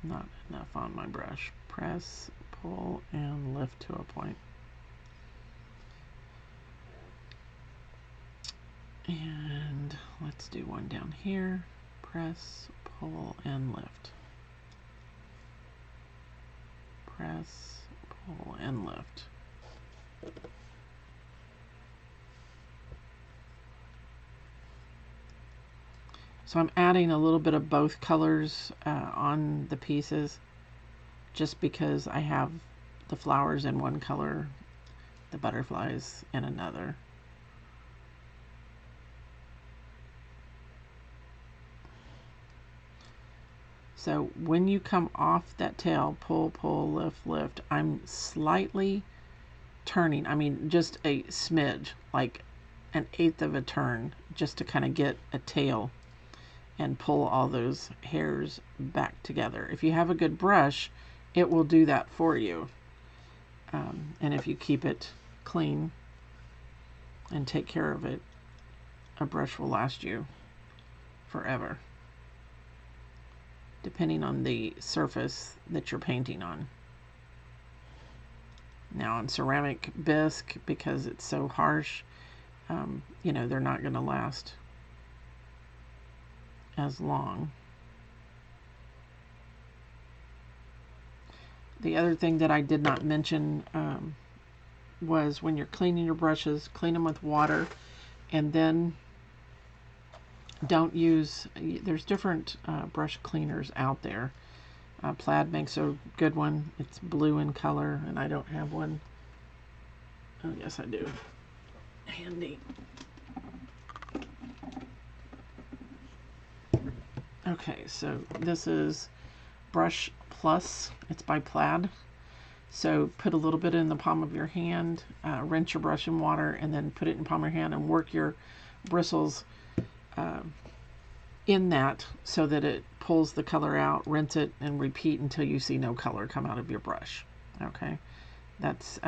Not enough on my brush. Press, pull, and lift to a point. And let's do one down here. Press, pull, and lift. Press, pull, and lift. So I'm adding a little bit of both colors on the pieces, just because I have the flowers in one color, the butterflies in another. So when you come off that tail, pull, pull, lift, lift, I'm slightly turning. I mean, just a smidge, like an eighth of a turn, just to kind of get a tail and pull all those hairs back together. If you have a good brush, it will do that for you. And if you keep it clean and take care of it, a brush will last you forever, depending on the surface that you're painting on. Now on ceramic bisque, because it's so harsh, you know, they're not going to last as long. The other thing that I did not mention was when you're cleaning your brushes, clean them with water, and then don't use, there's different brush cleaners out there. Plaid makes a good one. It's blue in color, and I don't have one. Oh, yes, I do. Handy. Okay, so this is Brush Plus. It's by Plaid. So put a little bit in the palm of your hand, rinse your brush in water, and then put it in the palm of your hand and work your bristles in that so that it pulls the color out. Rinse it and repeat until you see no color come out of your brush. Okay, that's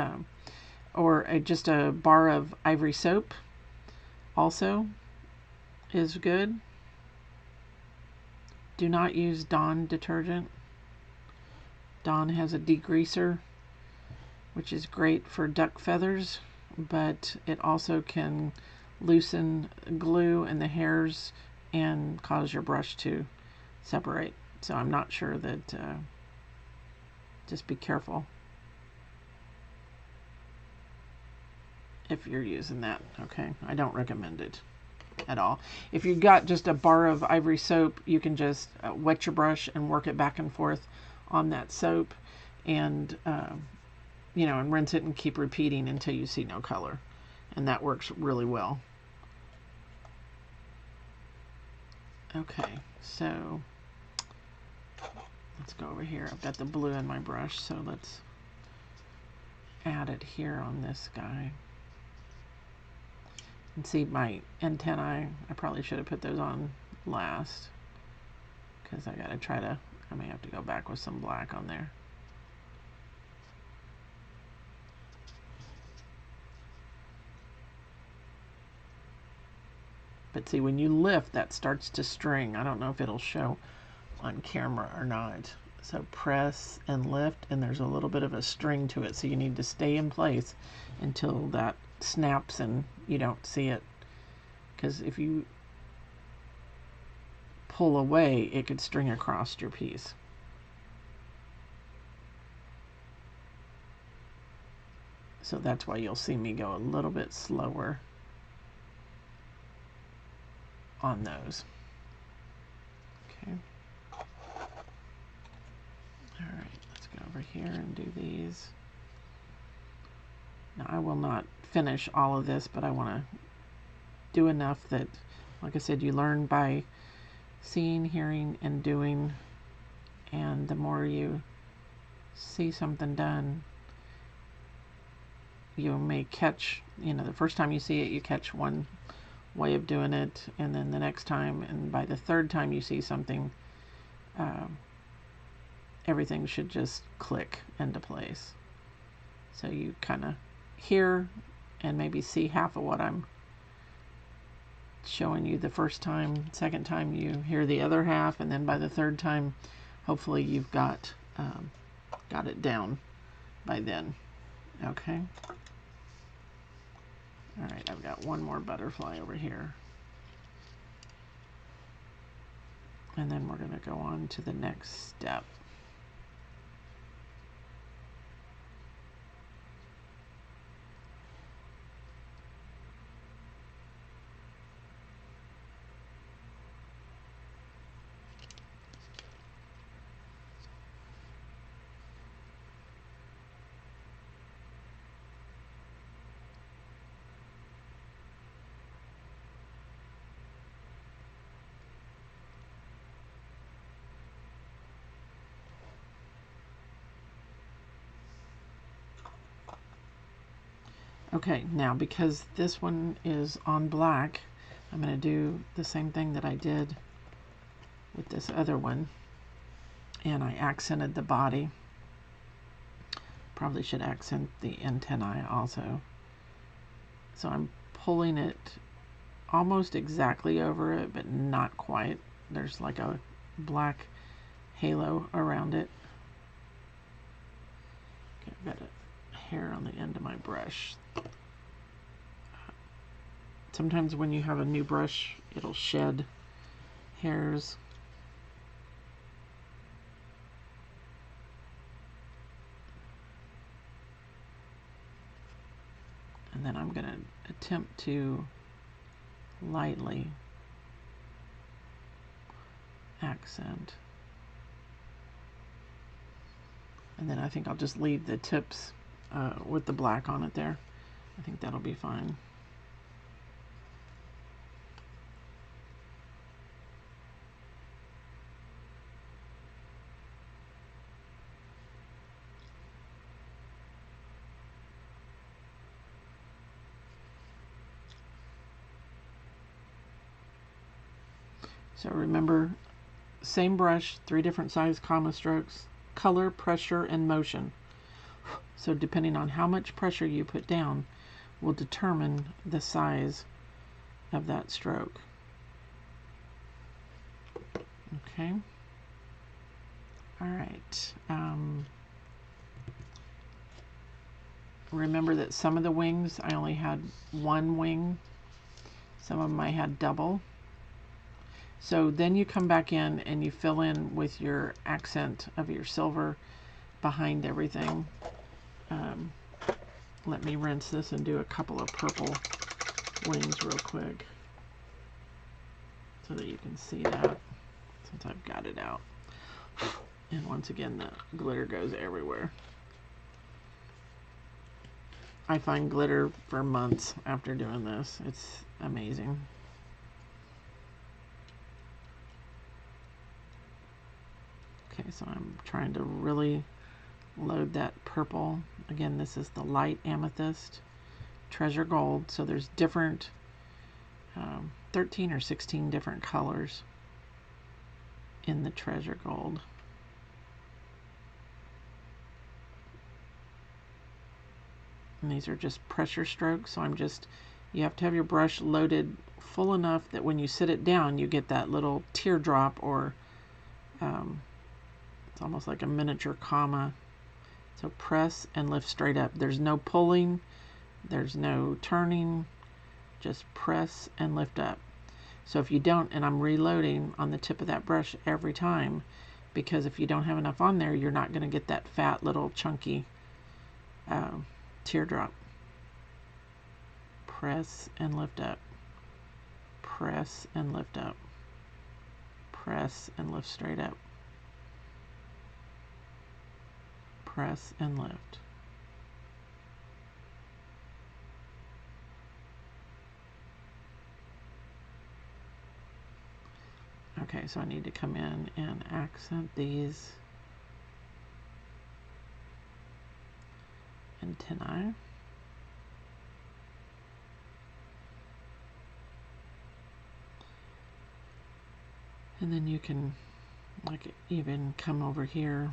or just a bar of ivory soap also is good. Do not use Dawn detergent. Dawn has a degreaser, which is great for duck feathers, but it also can loosen glue in the hairs and cause your brush to separate. So I'm not sure that, just be careful if you're using that. Okay, I don't recommend it at all. If you've got just a bar of ivory soap, you can just wet your brush and work it back and forth on that soap, and you know, and rinse it and keep repeating until you see no color, and that works really well. Okay, so Let's go over here. I've got the blue in my brush, so let's add it here on this guy. And see my antennae, I probably should have put those on last, because I gotta try to, I may have to go back with some black on there. But see, when you lift, that starts to string. I don't know if it'll show on camera or not. So press and lift, and there's a little bit of a string to it. So you need to stay in place until that snaps and you don't see it. Because if you pull away, it could string across your piece. So that's why you'll see me go a little bit slower on those. Okay. All right, let's go over here and do these. Now I will not finish all of this, but I want to do enough that, like I said, you learn by seeing, hearing, and doing. And the more you see something done, you may catch, you know, the first time you see it, you catch one way of doing it, and then the next time, and by the third time you see something, everything should just click into place. So you kind of hear and maybe see half of what I'm showing you the first time. Second time you hear the other half, and then by the third time, hopefully you've got it down by then. Okay. All right, I've got one more butterfly over here. And then we're going to go on to the next step. Okay, now because this one is on black, I'm going to do the same thing that I did with this other one. And I accented the body. Probably should accent the antennae also. So I'm pulling it almost exactly over it, but not quite. There's like a black halo around it. Okay, I've got a hair on the end of my brush. Sometimes when you have a new brush, it'll shed hairs. And then I'm going to attempt to lightly accent. And then I think I'll just leave the tips with the black on it there. I think that'll be fine. So remember, same brush, 3 different size comma strokes, color, pressure, and motion. So depending on how much pressure you put down will determine the size of that stroke. Okay. All right. Remember that some of the wings, I only had 1 wing. Some of them I had double. So then you come back in and you fill in with your accent of your silver behind everything. Let me rinse this and do a couple of purple wings real quick so that you can see that, since I've got it out. And once again, the glitter goes everywhere. I find glitter for months after doing this. It's amazing. Okay, so I'm trying to really load that purple. Again, this is the light amethyst, treasure gold. So there's different 13 or 16 different colors in the treasure gold. And these are just pressure strokes, so you have to have your brush loaded full enough that when you sit it down, you get that little teardrop, or it's almost like a miniature comma. So press and lift straight up. There's no pulling, there's no turning, just press and lift up. So if you don't, and I'm reloading on the tip of that brush every time, because if you don't have enough on there, you're not going to get that fat little chunky teardrop. Press and lift up. Press and lift up. Press and lift straight up. Press and lift. Okay, so I need to come in and accent these antennae. And then you can like even come over here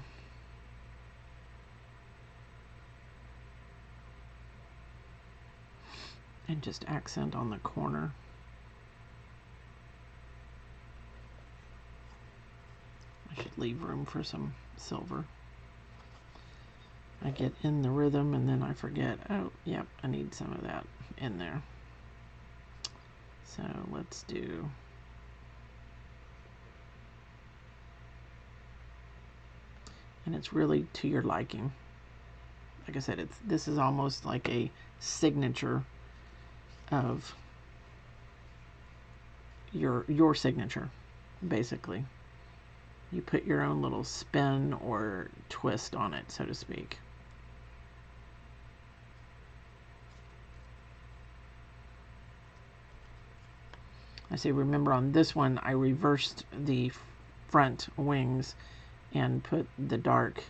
and just accent on the corner. I should leave room for some silver. I get in the rhythm and then I forget, oh, yep, I need some of that in there. So let's do, and it's really to your liking. Like I said, this is almost like a signature of your signature, basically. You put your own little spin or twist on it, so to speak. I say, remember on this one, I reversed the front wings and put the dark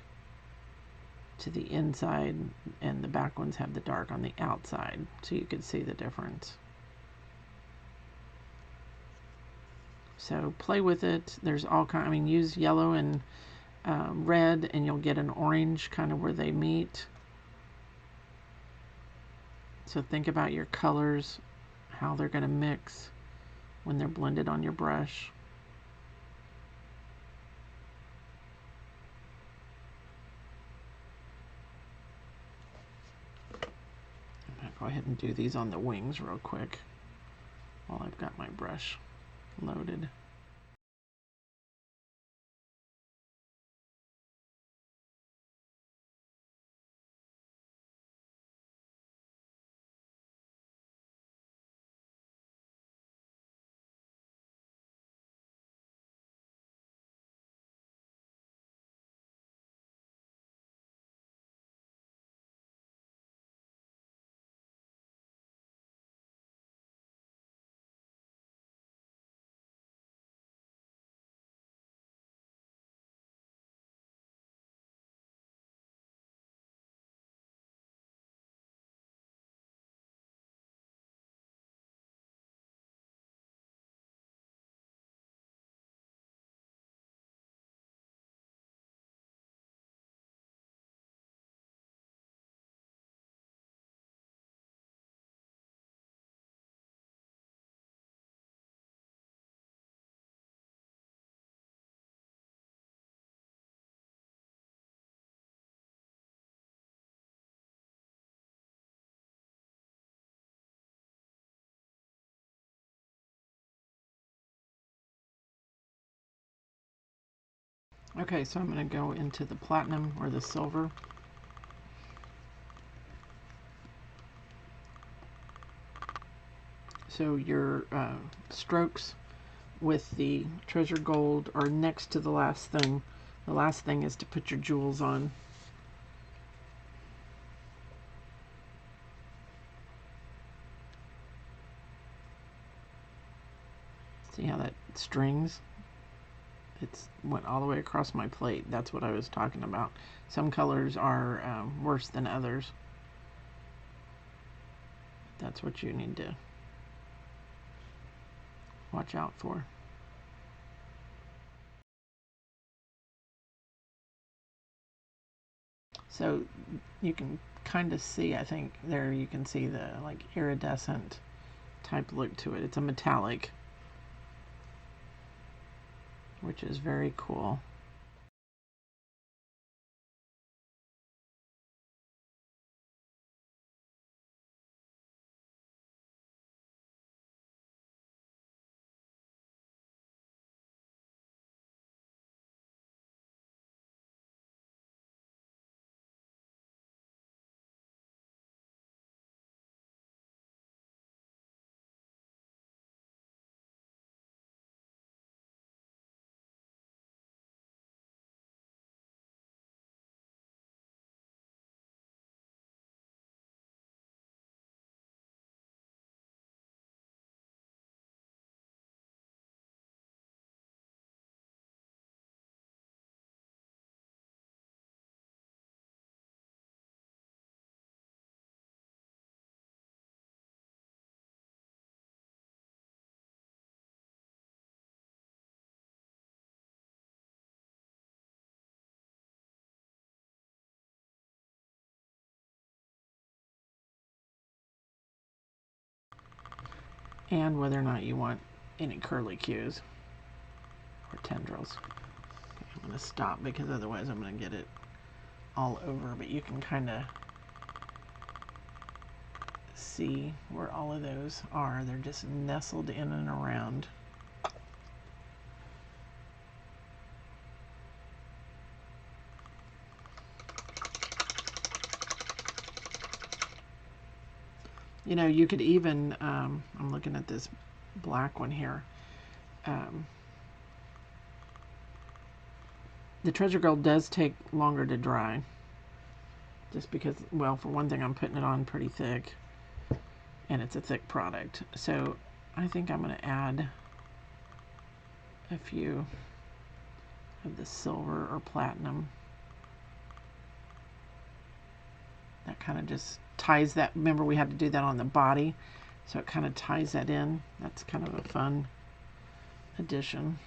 to the inside, and the back ones have the dark on the outside, so you could see the difference. So play with it. There's all kind. I mean, use yellow and red, and you'll get an orange kind of where they meet. So think about your colors, how they're going to mix when they're blended on your brush. I'm going to go ahead and do these on the wings real quick while I've got my brush loaded. Okay, so I'm going to go into the platinum or the silver. So your strokes with the treasure gold are next to the last thing. The last thing is to put your jewels on. See how that strings? It's went all the way across my plate. That's what I was talking about. Some colors are worse than others. That's what you need to watch out for. So you can kind of see, I think there you can see the like iridescent type look to it. It's a metallic, which is very cool. And whether or not you want any curly cues or tendrils. Okay, I'm going to stop because otherwise I'm going to get it all over, but you can kind of see where all of those are. They're just nestled in and around. You know, you could even, I'm looking at this black one here. The Treasure Gold does take longer to dry. Just because, well, for one thing, I'm putting it on pretty thick. And it's a thick product. So I think I'm going to add a few of the silver or platinum. That kind of just ties that. Remember, we had to do that on the body, so it kind of ties that in. That's kind of a fun addition.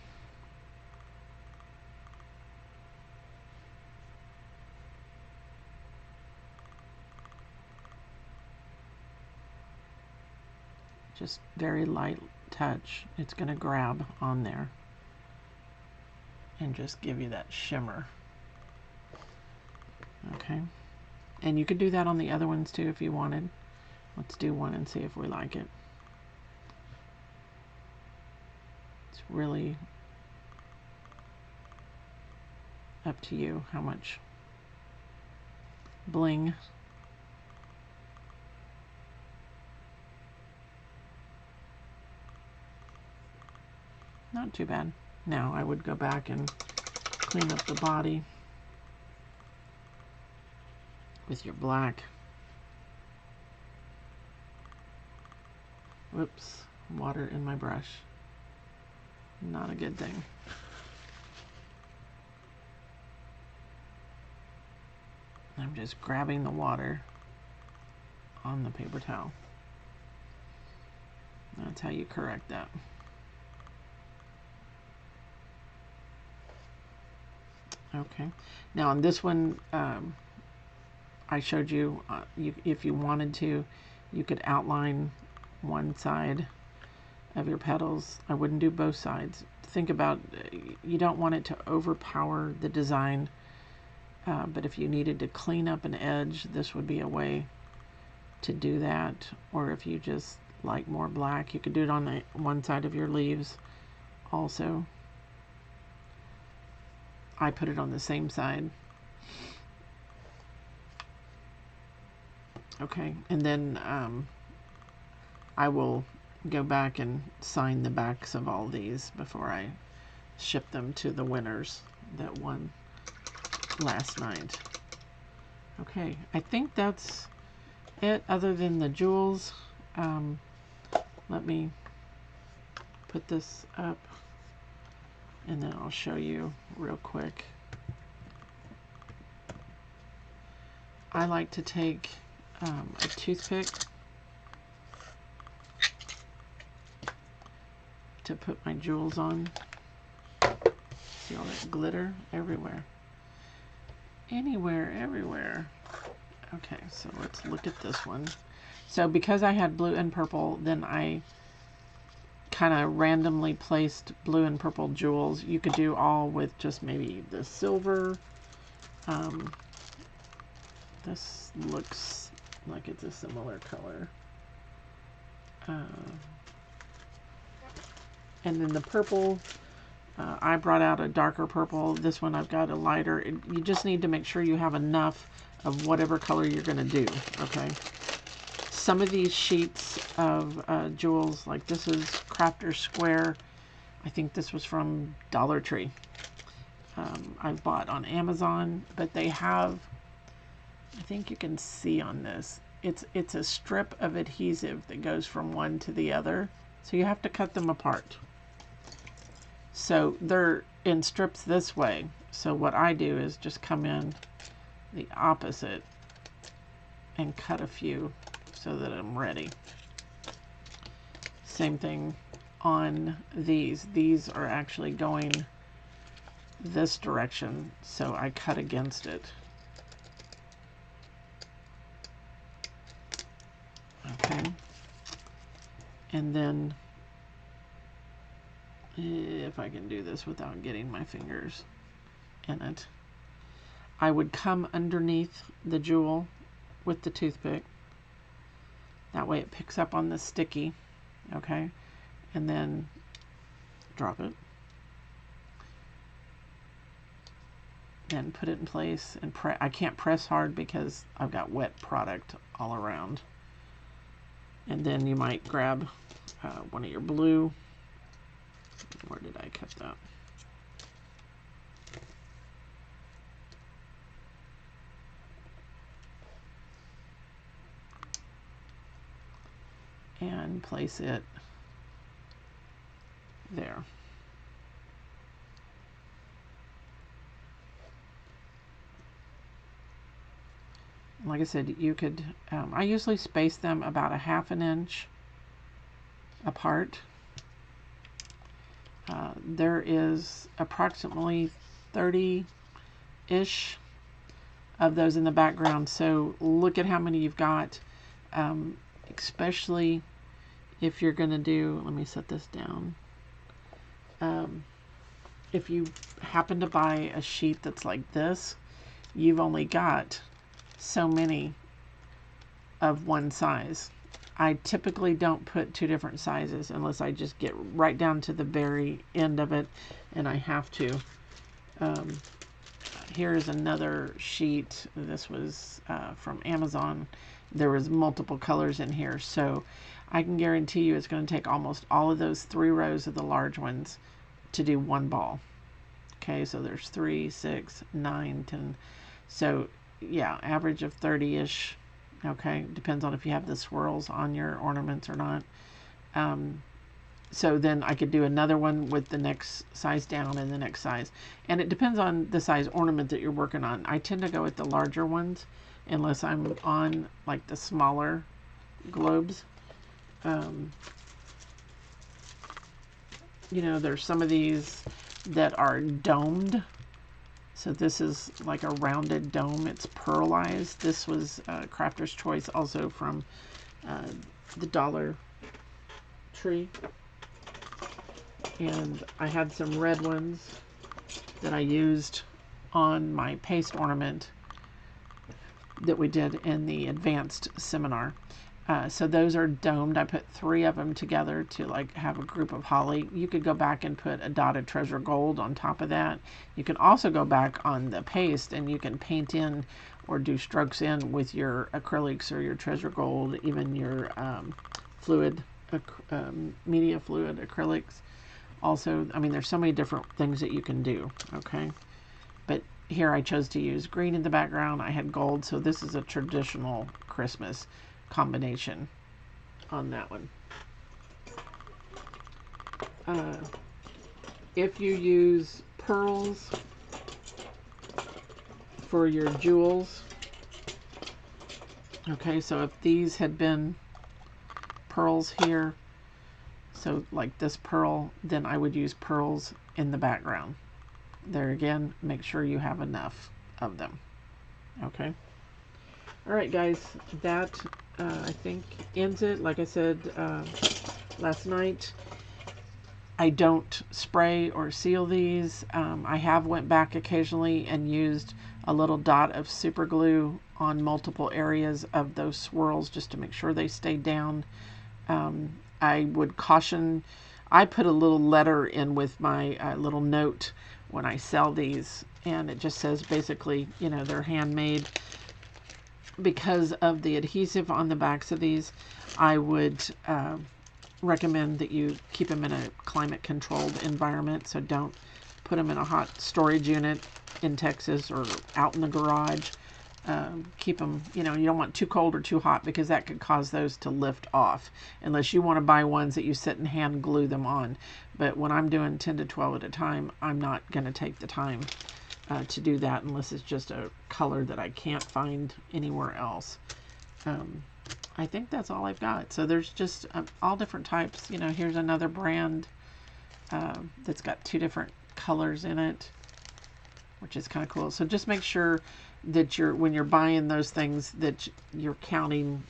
Just very light touch. It's going to grab on there and just give you that shimmer. Okay. And you could do that on the other ones too if you wanted. Let's do one and see if we like it. It's really up to you how much bling. Not too bad. Now I would go back and clean up the body with your black. Whoops, water in my brush. Not a good thing. I'm just grabbing the water on the paper towel. That's how you correct that. Okay. Now on this one, I showed you, if you wanted to, you could outline one side of your petals. I wouldn't do both sides. Think about, you don't want it to overpower the design, but if you needed to clean up an edge, this would be a way to do that. Or if you just like more black, you could do it on the one side of your leaves also. I put it on the same side. Okay, and then I will go back and sign the backs of all these before I ship them to the winners that won last night. Okay, I think that's it other than the jewels. Let me put this up And then I'll show you real quick. I like to take a toothpick to put my jewels on. See all that glitter everywhere. Anywhere, everywhere. Okay, so let's look at this one. So because I had blue and purple, then I kind of randomly placed blue and purple jewels. You could do all with just maybe the silver. This looks like it's a similar color. And then the purple, I brought out a darker purple. This one I've got a lighter. You just need to make sure you have enough of whatever color you're going to do, okay? Some of these sheets of jewels, like this is Crafter's Square. I think this was from Dollar Tree. I bought on Amazon, but they have, I think you can see on this, it's a strip of adhesive that goes from one to the other. So you have to cut them apart. So they're in strips this way. So what I do is just come in the opposite and cut a few so that I'm ready. Same thing on these. These are actually going this direction, so I cut against it. Okay. And then if I can do this without getting my fingers in it, I would come underneath the jewel with the toothpick. That way it picks up on the sticky, okay? And then drop it. Then put it in place and I can't press hard because I've got wet product all around. And then you might grab one of your blue. Where did I cut that? And place it there. Like I said, you could, I usually space them about 1/2 inch apart. There is approximately 30-ish of those in the background, so look at how many you've got, especially if you're going to do, let me set this down, if you happen to buy a sheet that's like this, you've only got so many of one size. I typically don't put 2 different sizes unless I just get right down to the very end of it and I have to. Here's another sheet. This was from Amazon. There was multiple colors in here, so I can guarantee you it's going to take almost all of those 3 rows of the large ones to do one ball. Okay, so there's 3, 6, 9, 10. So yeah, average of 30-ish. Okay, depends on if you have the swirls on your ornaments or not. So then I could do another one with the next size down and the next size. And it depends on the size ornament that you're working on. I tend to go with the larger ones unless I'm on like the smaller globes. You know, there's some of these that are domed. So this is like a rounded dome. It's pearlized. This was Crafter's Choice, also from the Dollar Tree. And I had some red ones that I used on my paste ornament that we did in the advanced seminar. So those are domed. I put 3 of them together to like have a group of holly. You could go back and put a dotted treasure gold on top of that. You can also go back on the paste and you can paint in or do strokes in with your acrylics or your treasure gold, even your fluid, media fluid acrylics. Also, I mean, there's so many different things that you can do, okay? But here I chose to use green in the background. I had gold, so this is a traditional Christmas combination on that one. if you use pearls for your jewels, okay, so if these had been pearls here, so like this pearl, then I would use pearls in the background. There again, make sure you have enough of them. Okay. All right, guys, that I think ends it. Like I said last night, I don't spray or seal these. I have went back occasionally and used a little dot of super glue on multiple areas of those swirls just to make sure they stay down. I would caution, I put a little letter in with my little note when I sell these, and it just says basically, you know, they're handmade. Because of the adhesive on the backs of these, I would recommend that you keep them in a climate controlled environment. So don't put them in a hot storage unit in Texas or out in the garage. Keep them, you know, you don't want too cold or too hot because that could cause those to lift off, unless you want to buy ones that you sit and hand glue them on. But when I'm doing 10 to 12 at a time, I'm not going to take the time to do that unless it's just a color that I can't find anywhere else. I think that's all I've got. So there's just all different types. You know, here's another brand that's got 2 different colors in it, which is kind of cool. So just make sure that when you're buying those things, that you're counting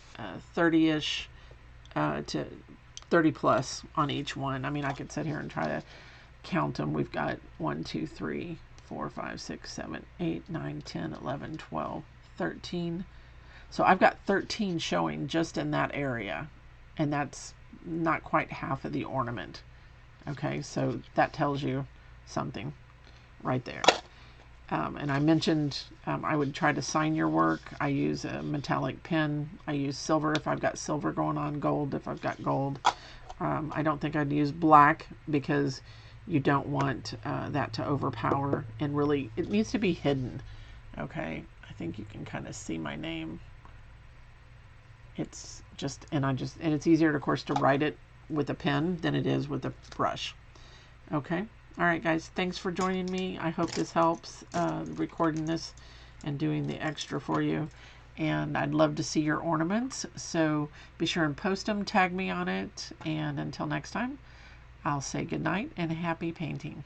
30-ish to 30 plus on each one. I mean, I could sit here and try to count them. We've got 1, 2, 3, 4, 5, 6, 7, 8, 9, 10, 11, 12, 13. So I've got 13 showing just in that area, and that's not quite half of the ornament. Okay, so that tells you something right there. And I mentioned I would try to sign your work. I use a metallic pen. I use silver if I've got silver going on, gold if I've got gold. I don't think I'd use black because you don't want that to overpower, and really it needs to be hidden. Okay, I think you can kind of see my name. It's just, and it's easier, of course, to write it with a pen than it is with a brush. Okay. All right, guys, thanks for joining me. I hope this helps, recording this and doing the extra for you. And I'd love to see your ornaments. So be sure and post them, tag me on it. And until next time, I'll say goodnight and happy painting.